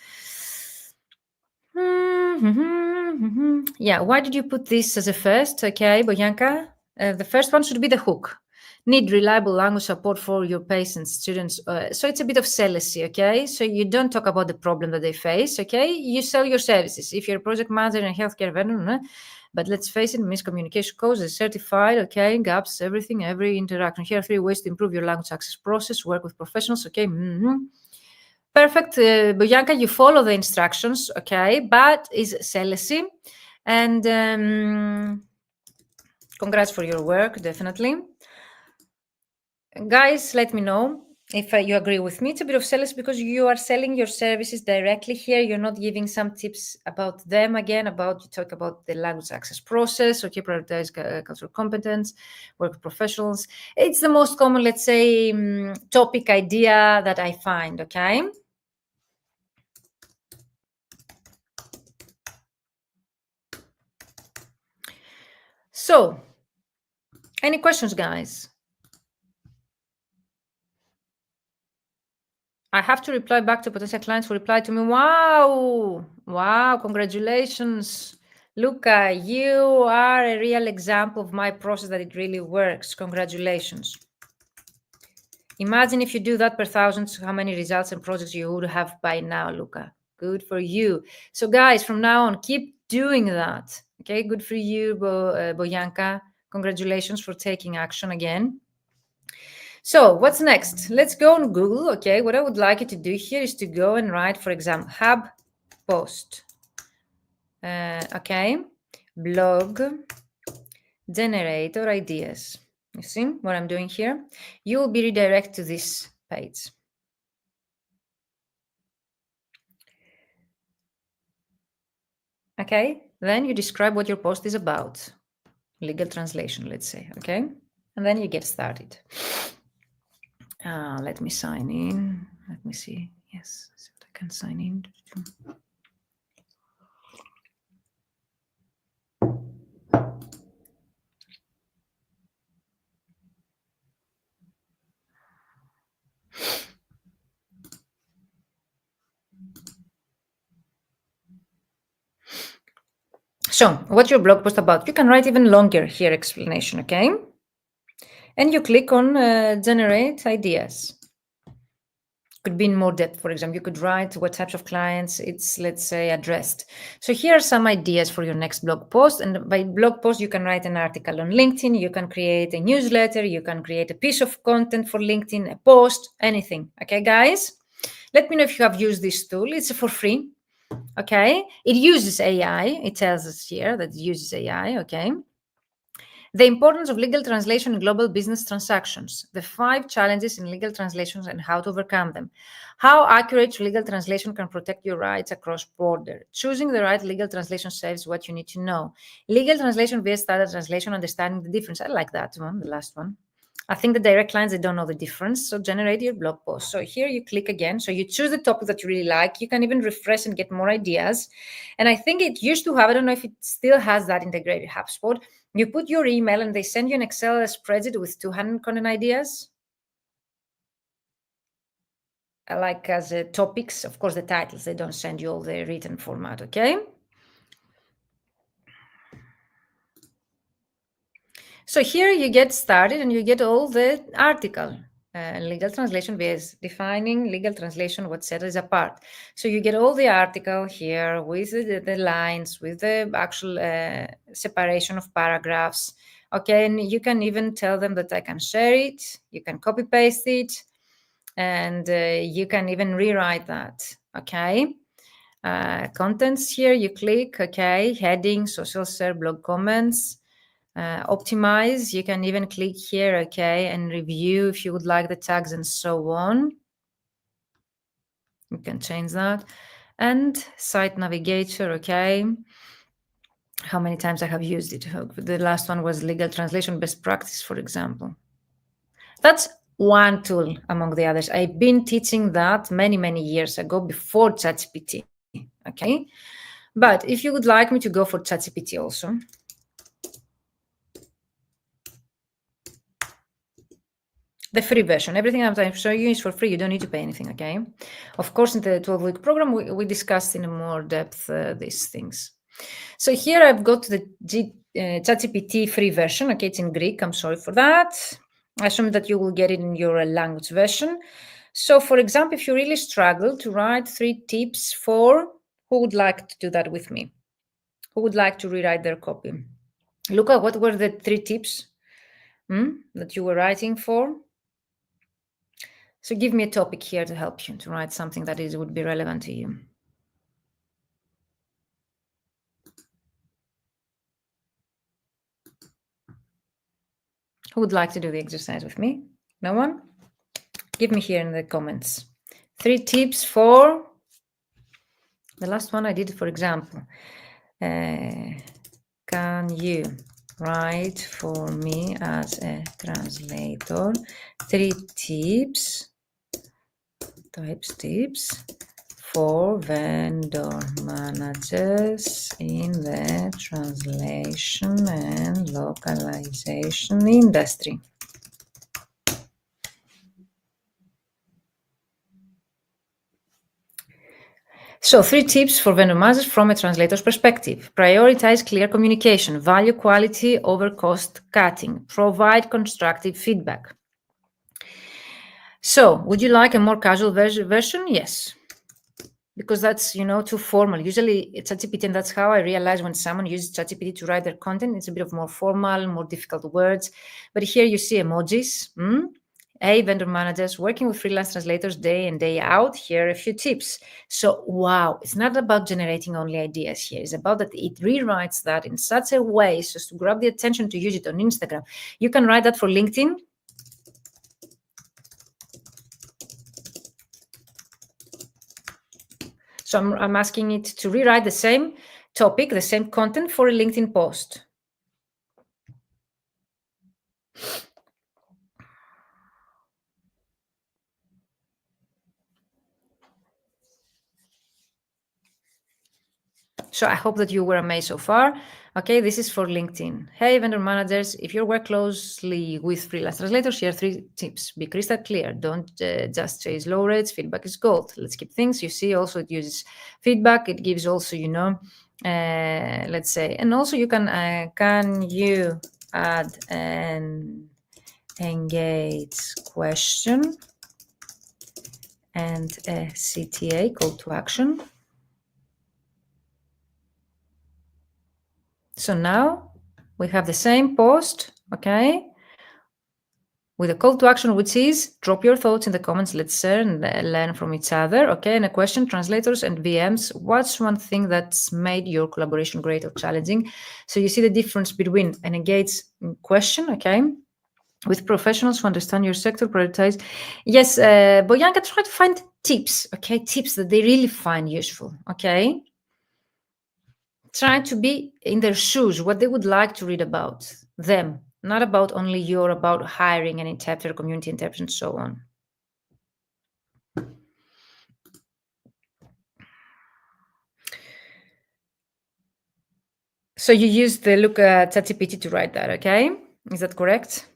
Yeah, why did you put this as a first? Okay, Boyanka. The first one should be the hook. Need reliable language support for your patients, students. So it's a bit of celibacy, okay? So you don't talk about the problem that they face, okay? You sell your services. If you're a project manager in a healthcare vendor, but let's face it, miscommunication causes certified, okay, gaps, everything, every interaction. Here are 3 ways to improve your language access process, work with professionals, okay? Perfect, Boyanka, you follow the instructions, okay, but is celibacy. And congrats for your work, definitely. Guys, let me know if you agree with me. It's a bit of sales because you are selling your services directly here. You're not giving some tips about them again, you talk about the language access process, okay, prioritize cultural competence, work with professionals. It's the most common, let's say, topic idea that I find, okay? So, any questions, guys? I have to reply back to potential clients who reply to me. Wow, congratulations. Luca, you are a real example of my process that it really works. Congratulations. Imagine if you do that per thousands, how many results and projects you would have by now, Luca. Good for you. So guys, from now on, keep doing that. Okay, good for you, Boyanka. Congratulations for taking action again. So what's next? Let's go on Google. Okay, what I would like you to do here is to go and write, for example, hub post. Okay, blog generator ideas. You see what I'm doing here? You will be redirected to this page. Okay, then you describe what your post is about. Legal translation, let's say, okay? And then you get started. Let me sign in. Let me see. Yes, so I can sign in. So, what's your blog post about? You can write even longer here explanation, okay? And you click on generate ideas. Could be in more depth, for example. You could write what types of clients it's, let's say, addressed. So here are some ideas for your next blog post. And by blog post, you can write an article on LinkedIn. You can create a newsletter. You can create a piece of content for LinkedIn, a post, anything. Okay, guys? Let me know if you have used this tool. It's for free. Okay, it uses AI. It tells us here that it uses AI. Okay, the importance of legal translation in global business transactions, the 5 challenges in legal translations and how to overcome them, how accurate legal translation can protect your rights across border, choosing the right legal translation saves what you need to know, legal translation vs standard translation, understanding the difference. I like that one, the last one. I think the direct clients, they don't know the difference. So generate your blog post. So here you click again. So you choose the topic that you really like. You can even refresh and get more ideas. And I think it used to have, I don't know if it still has that integrated HubSpot. You put your email and they send you an Excel spreadsheet with 200 content ideas. Like as topics, of course, the titles, they don't send you all the written format, okay? So here you get started and you get all the article. Legal translation is defining legal translation, what sets it apart. So you get all the article here with the lines, with the actual separation of paragraphs. Okay, and you can even tell them that I can share it, you can copy paste it, and you can even rewrite that. Okay. Contents here, you click, okay, heading, social share, blog comments, optimize. You can even click here, okay, and review if you would like the tags and so on. You can change that. And site navigator, okay. How many times I have used it. The last one was legal translation best practice, for example. That's one tool among the others. I've been teaching that many, many years ago before ChatGPT, okay? But if you would like me to go for ChatGPT also, the free version, everything I'm showing you is for free. You don't need to pay anything, okay? Of course, in the 12-week program, we discussed in more depth these things. So here I've got the ChatGPT free version. Okay, it's in Greek. I'm sorry for that. I assume that you will get it in your language version. So, for example, if you really struggle to write 3 tips for who would like to do that with me, who would like to rewrite their copy. Luca, what were the 3 tips that you were writing for? So give me a topic here to help you to write something that would be relevant to you. Who would like to do the exercise with me? No one? Give me here in the comments. 3 tips for the last one I did, for example. Can you write for me as a translator 3 tips for vendor managers in the translation and localization industry? So 3 tips for vendor managers from a translator's perspective. Prioritize clear communication, value quality over cost cutting, provide constructive feedback. So would you like a more casual version? Yes. Because that's, too formal. Usually it's ChatGPT, and that's how I realize when someone uses ChatGPT to write their content, it's a bit of more formal, more difficult words. But here you see emojis. Hey, vendor managers working with freelance translators day in, day out. Here are a few tips. So, wow, it's not about generating only ideas here. It's about that it rewrites that in such a way so as to grab the attention to use it on Instagram. You can write that for LinkedIn. So I'm asking it to rewrite the same topic, the same content for a LinkedIn post. So I hope that you were amazed so far. Okay, this is for LinkedIn. Hey, vendor managers, if you work closely with freelance translators, here are 3 tips. Be crystal clear. Don't just chase low rates. Feedback is gold. Let's keep things. You see, also it uses feedback. It gives also, let's say, and also you can you add an engage question and a CTA, call to action. So now we have the same post, okay, with a call to action, which is drop your thoughts in the comments. Let's share and learn from each other, okay? And a question, translators and VMs, what's one thing that's made your collaboration great or challenging? So you see the difference between an engaged question, okay, with professionals who understand your sector, prioritize. Yes, Boyanka, try to find tips, okay, tips that they really find useful, okay? Trying to be in their shoes, what they would like to read about them, not about only you or about hiring an interpreter, community interpreter, and so on. So you use the Luca ChatGPT to write that, okay? Is that correct?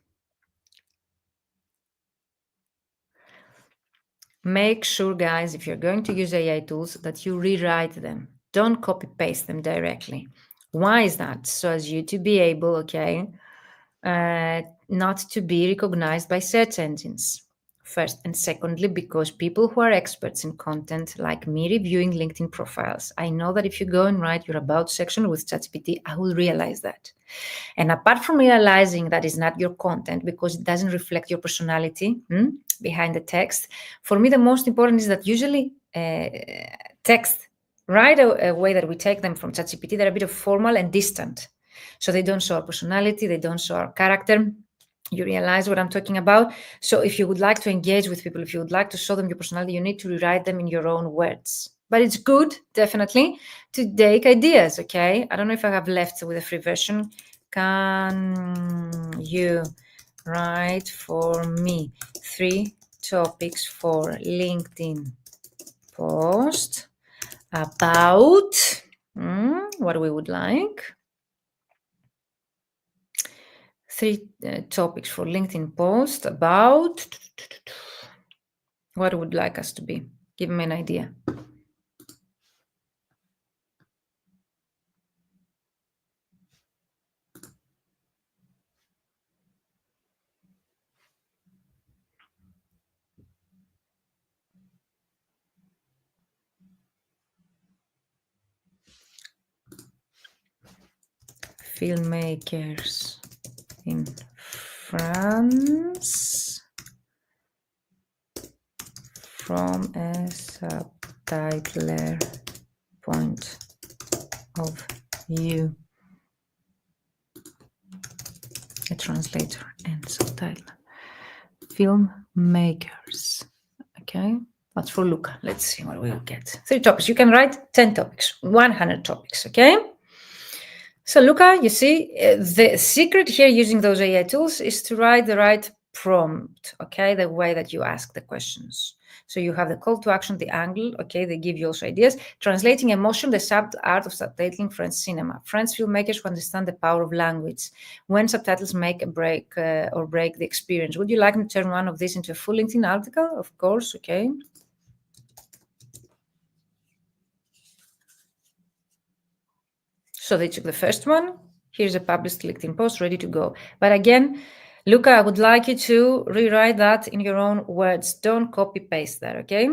Make sure, guys, if you're going to use AI tools, that you rewrite them. Don't copy paste them directly. Why is that? So as you to be able, okay, not to be recognized by search engines. First, and secondly, because people who are experts in content, like me reviewing LinkedIn profiles, I know that if you go and write your about section with ChatGPT, I will realize that. And apart from realizing that is not your content because it doesn't reflect your personality behind the text, for me, the most important is that usually text right away that we take them from ChatGPT, they're a bit of formal and distant. So they don't show our personality, they don't show our character. You realize what I'm talking about? So if you would like to engage with people, if you would like to show them your personality, you need to rewrite them in your own words. But it's good, definitely, to take ideas, okay? I don't know if I have left with a free version. Can you write for me 3 topics for LinkedIn post about what we would like? 3 topics for LinkedIn post about what would like us to be. Give me an idea. Filmmakers in France from a subtitler point of view. A translator and subtitler. Filmmakers. Okay, that's for Luca. Let's see what we'll get. 3 topics. You can write 10 topics, 100 topics. Okay. So Luca, you see, the secret here using those AI tools is to write the right prompt, okay, the way that you ask the questions. So you have the call to action, the angle, okay, they give you also ideas. Translating emotion, the art of subtitling French cinema. French filmmakers who understand the power of language. When subtitles make a break or break the experience. Would you like me to turn one of these into a full LinkedIn article? Of course, okay. So they took the first one. Here's a published LinkedIn post ready to go. But again, Luca, I would like you to rewrite that in your own words. Don't copy paste that, okay?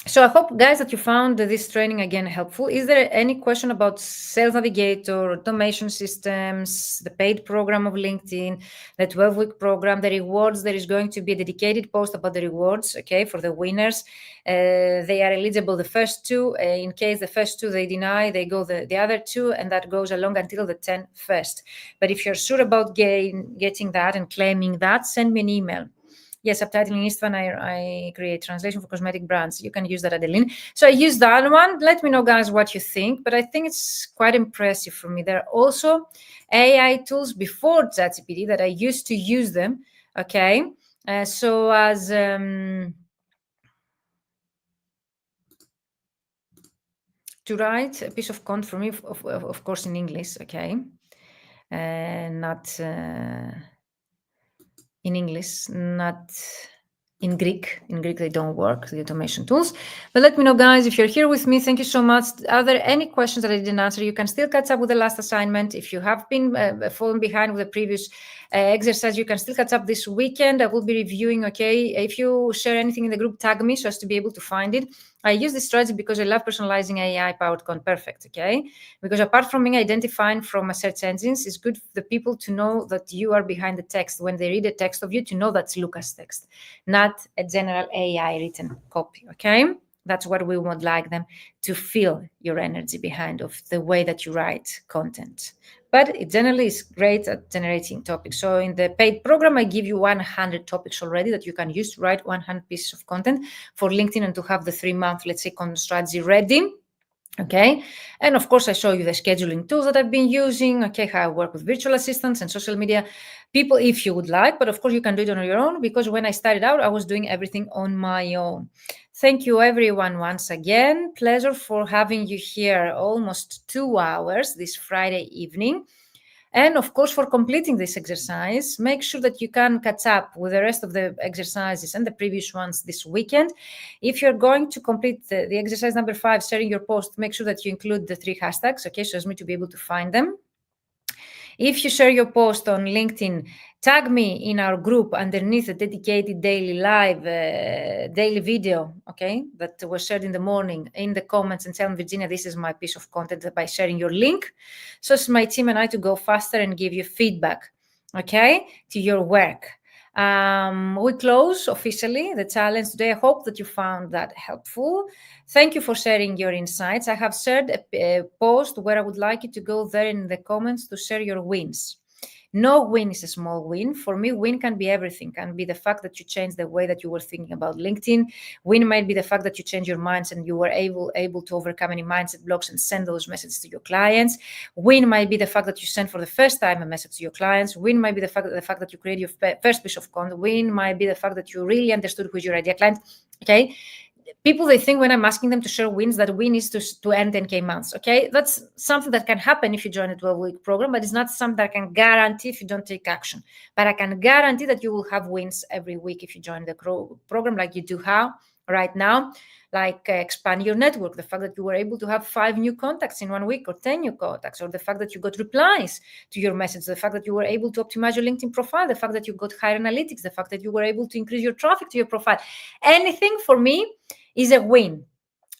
So I hope, guys, that you found this training again helpful. Is there any question about Sales Navigator, automation systems, the paid program of LinkedIn, the 12-week program, the rewards? There is going to be a dedicated post about the rewards, okay, for the winners. They are eligible, the first 2. In case the first 2 they deny, they go the other 2, and that goes along until the 1st. But if you're sure about getting that and claiming that, send me an email. Yes, subtitling Istvan, I create translation for cosmetic brands. You can use that, Adeline. So I use that one. Let me know, guys, what you think. But I think it's quite impressive for me. There are also AI tools before ChatGPT that I used to use them. Okay. So as to write a piece of content for me, of course, in English. Okay. Not in English, not in Greek. In Greek, they don't work, the automation tools. But let me know, guys, if you're here with me. Thank you so much. Are there any questions that I didn't answer? You can still catch up with the last assignment. If you have been falling behind with the previous exercise, you can still catch up this weekend. I will be reviewing, okay? If you share anything in the group, tag me so as to be able to find it. I use this strategy because I love personalizing AI-powered content. Perfect, okay? Because apart from being identifying from search engines, it's good for the people to know that you are behind the text. When they read a text of you, to know that's Luca's text, not a general AI written copy, okay? That's what we would like them to feel, your energy behind of the way that you write content. But it generally is great at generating topics. So in the paid program, I give you 100 topics already that you can use to write 100 pieces of content for LinkedIn and to have the 3-month, let's say, content strategy ready. Okay. And of course, I show you the scheduling tools that I've been using. Okay. How I work with virtual assistants and social media people, if you would like. But of course, you can do it on your own, because when I started out, I was doing everything on my own. Thank you, everyone, once again. Pleasure for having you here almost 2 hours this Friday evening. And of course, for completing this exercise, make sure that you can catch up with the rest of the exercises and the previous ones this weekend. If you're going to complete the exercise number 5, sharing your post, make sure that you include the 3 hashtags, okay, so as me to be able to find them. If you share your post on LinkedIn, tag me in our group underneath the dedicated daily live, daily video, okay, that was shared in the morning in the comments, and tell me, Virginia, this is my piece of content, by sharing your link. So it's my team and I to go faster and give you feedback, okay, to your work. We close officially the challenge today. I hope that you found that helpful. Thank you for sharing your insights. I have shared a post where I would like you to go there in the comments to share your wins. No win is a small win. For me, win can be everything. Can be the fact that you change the way that you were thinking about LinkedIn. Win might be the fact that you change your minds and you were able to overcome any mindset blocks and send those messages to your clients. Win might be the fact that you send for the first time a message to your clients. Win might be the fact that you create your first piece of content. Win might be the fact that you really understood who's your ideal client. Okay. People, they think when I'm asking them to share wins that win is to earn 10K months. Okay, that's something that can happen if you join a 12-week program, but it's not something that I can guarantee if you don't take action. But I can guarantee that you will have wins every week if you join the program, like you do right now. Like expand your network, the fact that you were able to have 5 new contacts in 1 week or 10 new contacts, or the fact that you got replies to your message, the fact that you were able to optimize your LinkedIn profile, the fact that you got higher analytics, the fact that you were able to increase your traffic to your profile. Anything for me is a win.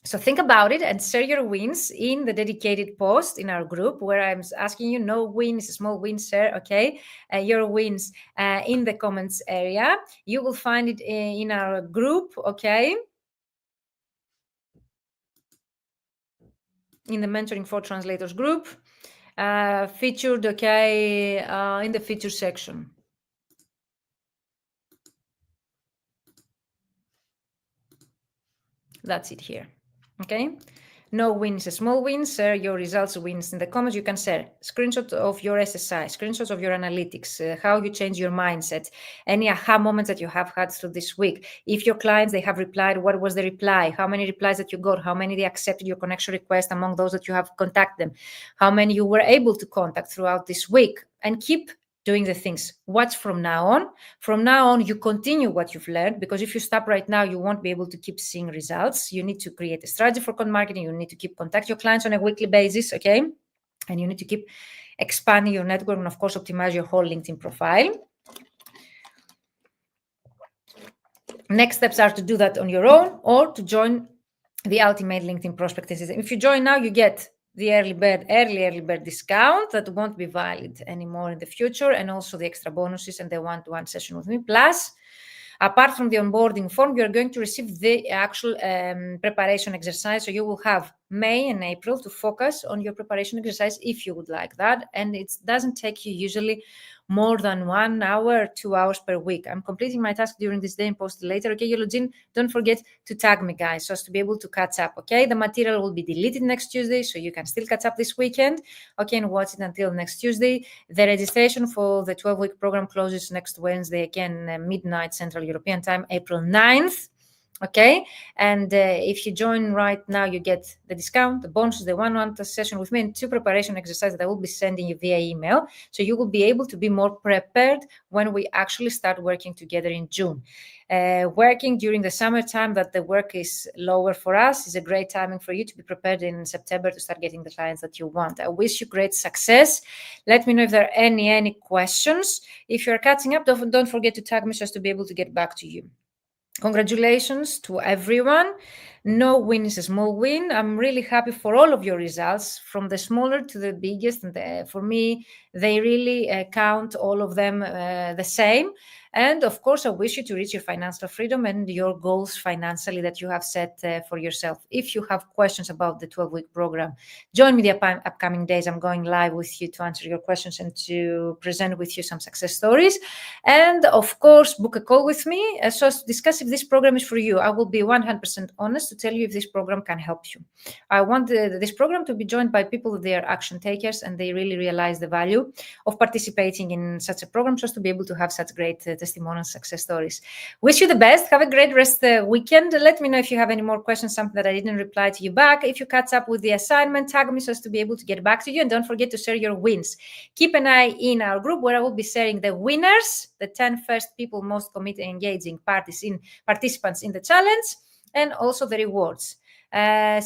So think about it and share your wins in the dedicated post in our group where I'm asking you, no win is a small win, share, okay? Your wins in the comments area. You will find it in our group, okay? In the Mentoring for Translators group, featured, okay, in the feature section. That's it here, okay? No win is a small win. Share your results, wins in the comments. You can share screenshots of your SSI, screenshots of your analytics, how you change your mindset, any aha moments that you have had through this week. If your clients, they have replied, what was the reply? How many replies that you got? How many they accepted your connection request among those that you have contacted them? How many you were able to contact throughout this week? And keep doing the things. What's from now on? From now on, you continue what you've learned, because if you stop right now, you won't be able to keep seeing results. You need to create a strategy for content marketing. You need to keep contact your clients on a weekly basis, okay? And you need to keep expanding your network and, of course, optimize your whole LinkedIn profile. Next steps are to do that on your own or to join the Ultimate LinkedIn Prospecting System. If you join now, you get the early bird discount that won't be valid anymore in the future, and also the extra bonuses and the one-to-one session with me. Plus, apart from the onboarding form, you're going to receive the actual preparation exercise. So you will have May and April to focus on your preparation exercise if you would like that. And it doesn't take you usually more than 1 hour, 2 hours per week. I'm completing my task during this day and post it later. Okay, Eugene, don't forget to tag me, guys, so as to be able to catch up. Okay, the material will be deleted next Tuesday, so you can still catch up this weekend. Okay, and watch it until next Tuesday. The registration for the 12-week program closes next Wednesday, again, midnight Central European Time, April 9th. Okay, and if you join right now, you get the discount, the bonuses, the one-on-one session with me, and 2 preparation exercises that I will be sending you via email. So you will be able to be more prepared when we actually start working together in June. Working during the summertime, that the work is lower for us, is a great timing for you to be prepared in September to start getting the clients that you want. I wish you great success. Let me know if there are any questions. If you're catching up, don't forget to tag me just to be able to get back to you. Congratulations to everyone. No win is a small win. I'm really happy for all of your results, from the smaller to the biggest. And for me, they really count, all of them the same. And of course, I wish you to reach your financial freedom and your goals financially that you have set for yourself. If you have questions about the 12-week program, join me the upcoming days. I'm going live with you to answer your questions and to present with you some success stories. And of course, book a call with me so as to discuss if this program is for you. I will be 100% honest to tell you if this program can help you. I want this program to be joined by people that they are action takers and they really realize the value of participating in such a program, just to be able to have such great testimonial success stories. Wish you the best. Have a great rest weekend. Let me know if you have any more questions, something that I didn't reply to you back. If you catch up with the assignment, tag me so as to be able to get back to you. And don't forget to share your wins. Keep an eye in our group where I will be sharing the winners, the 10 first people most committed and engaging participants in the challenge, and also the rewards.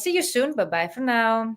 See you soon. Bye-bye for now.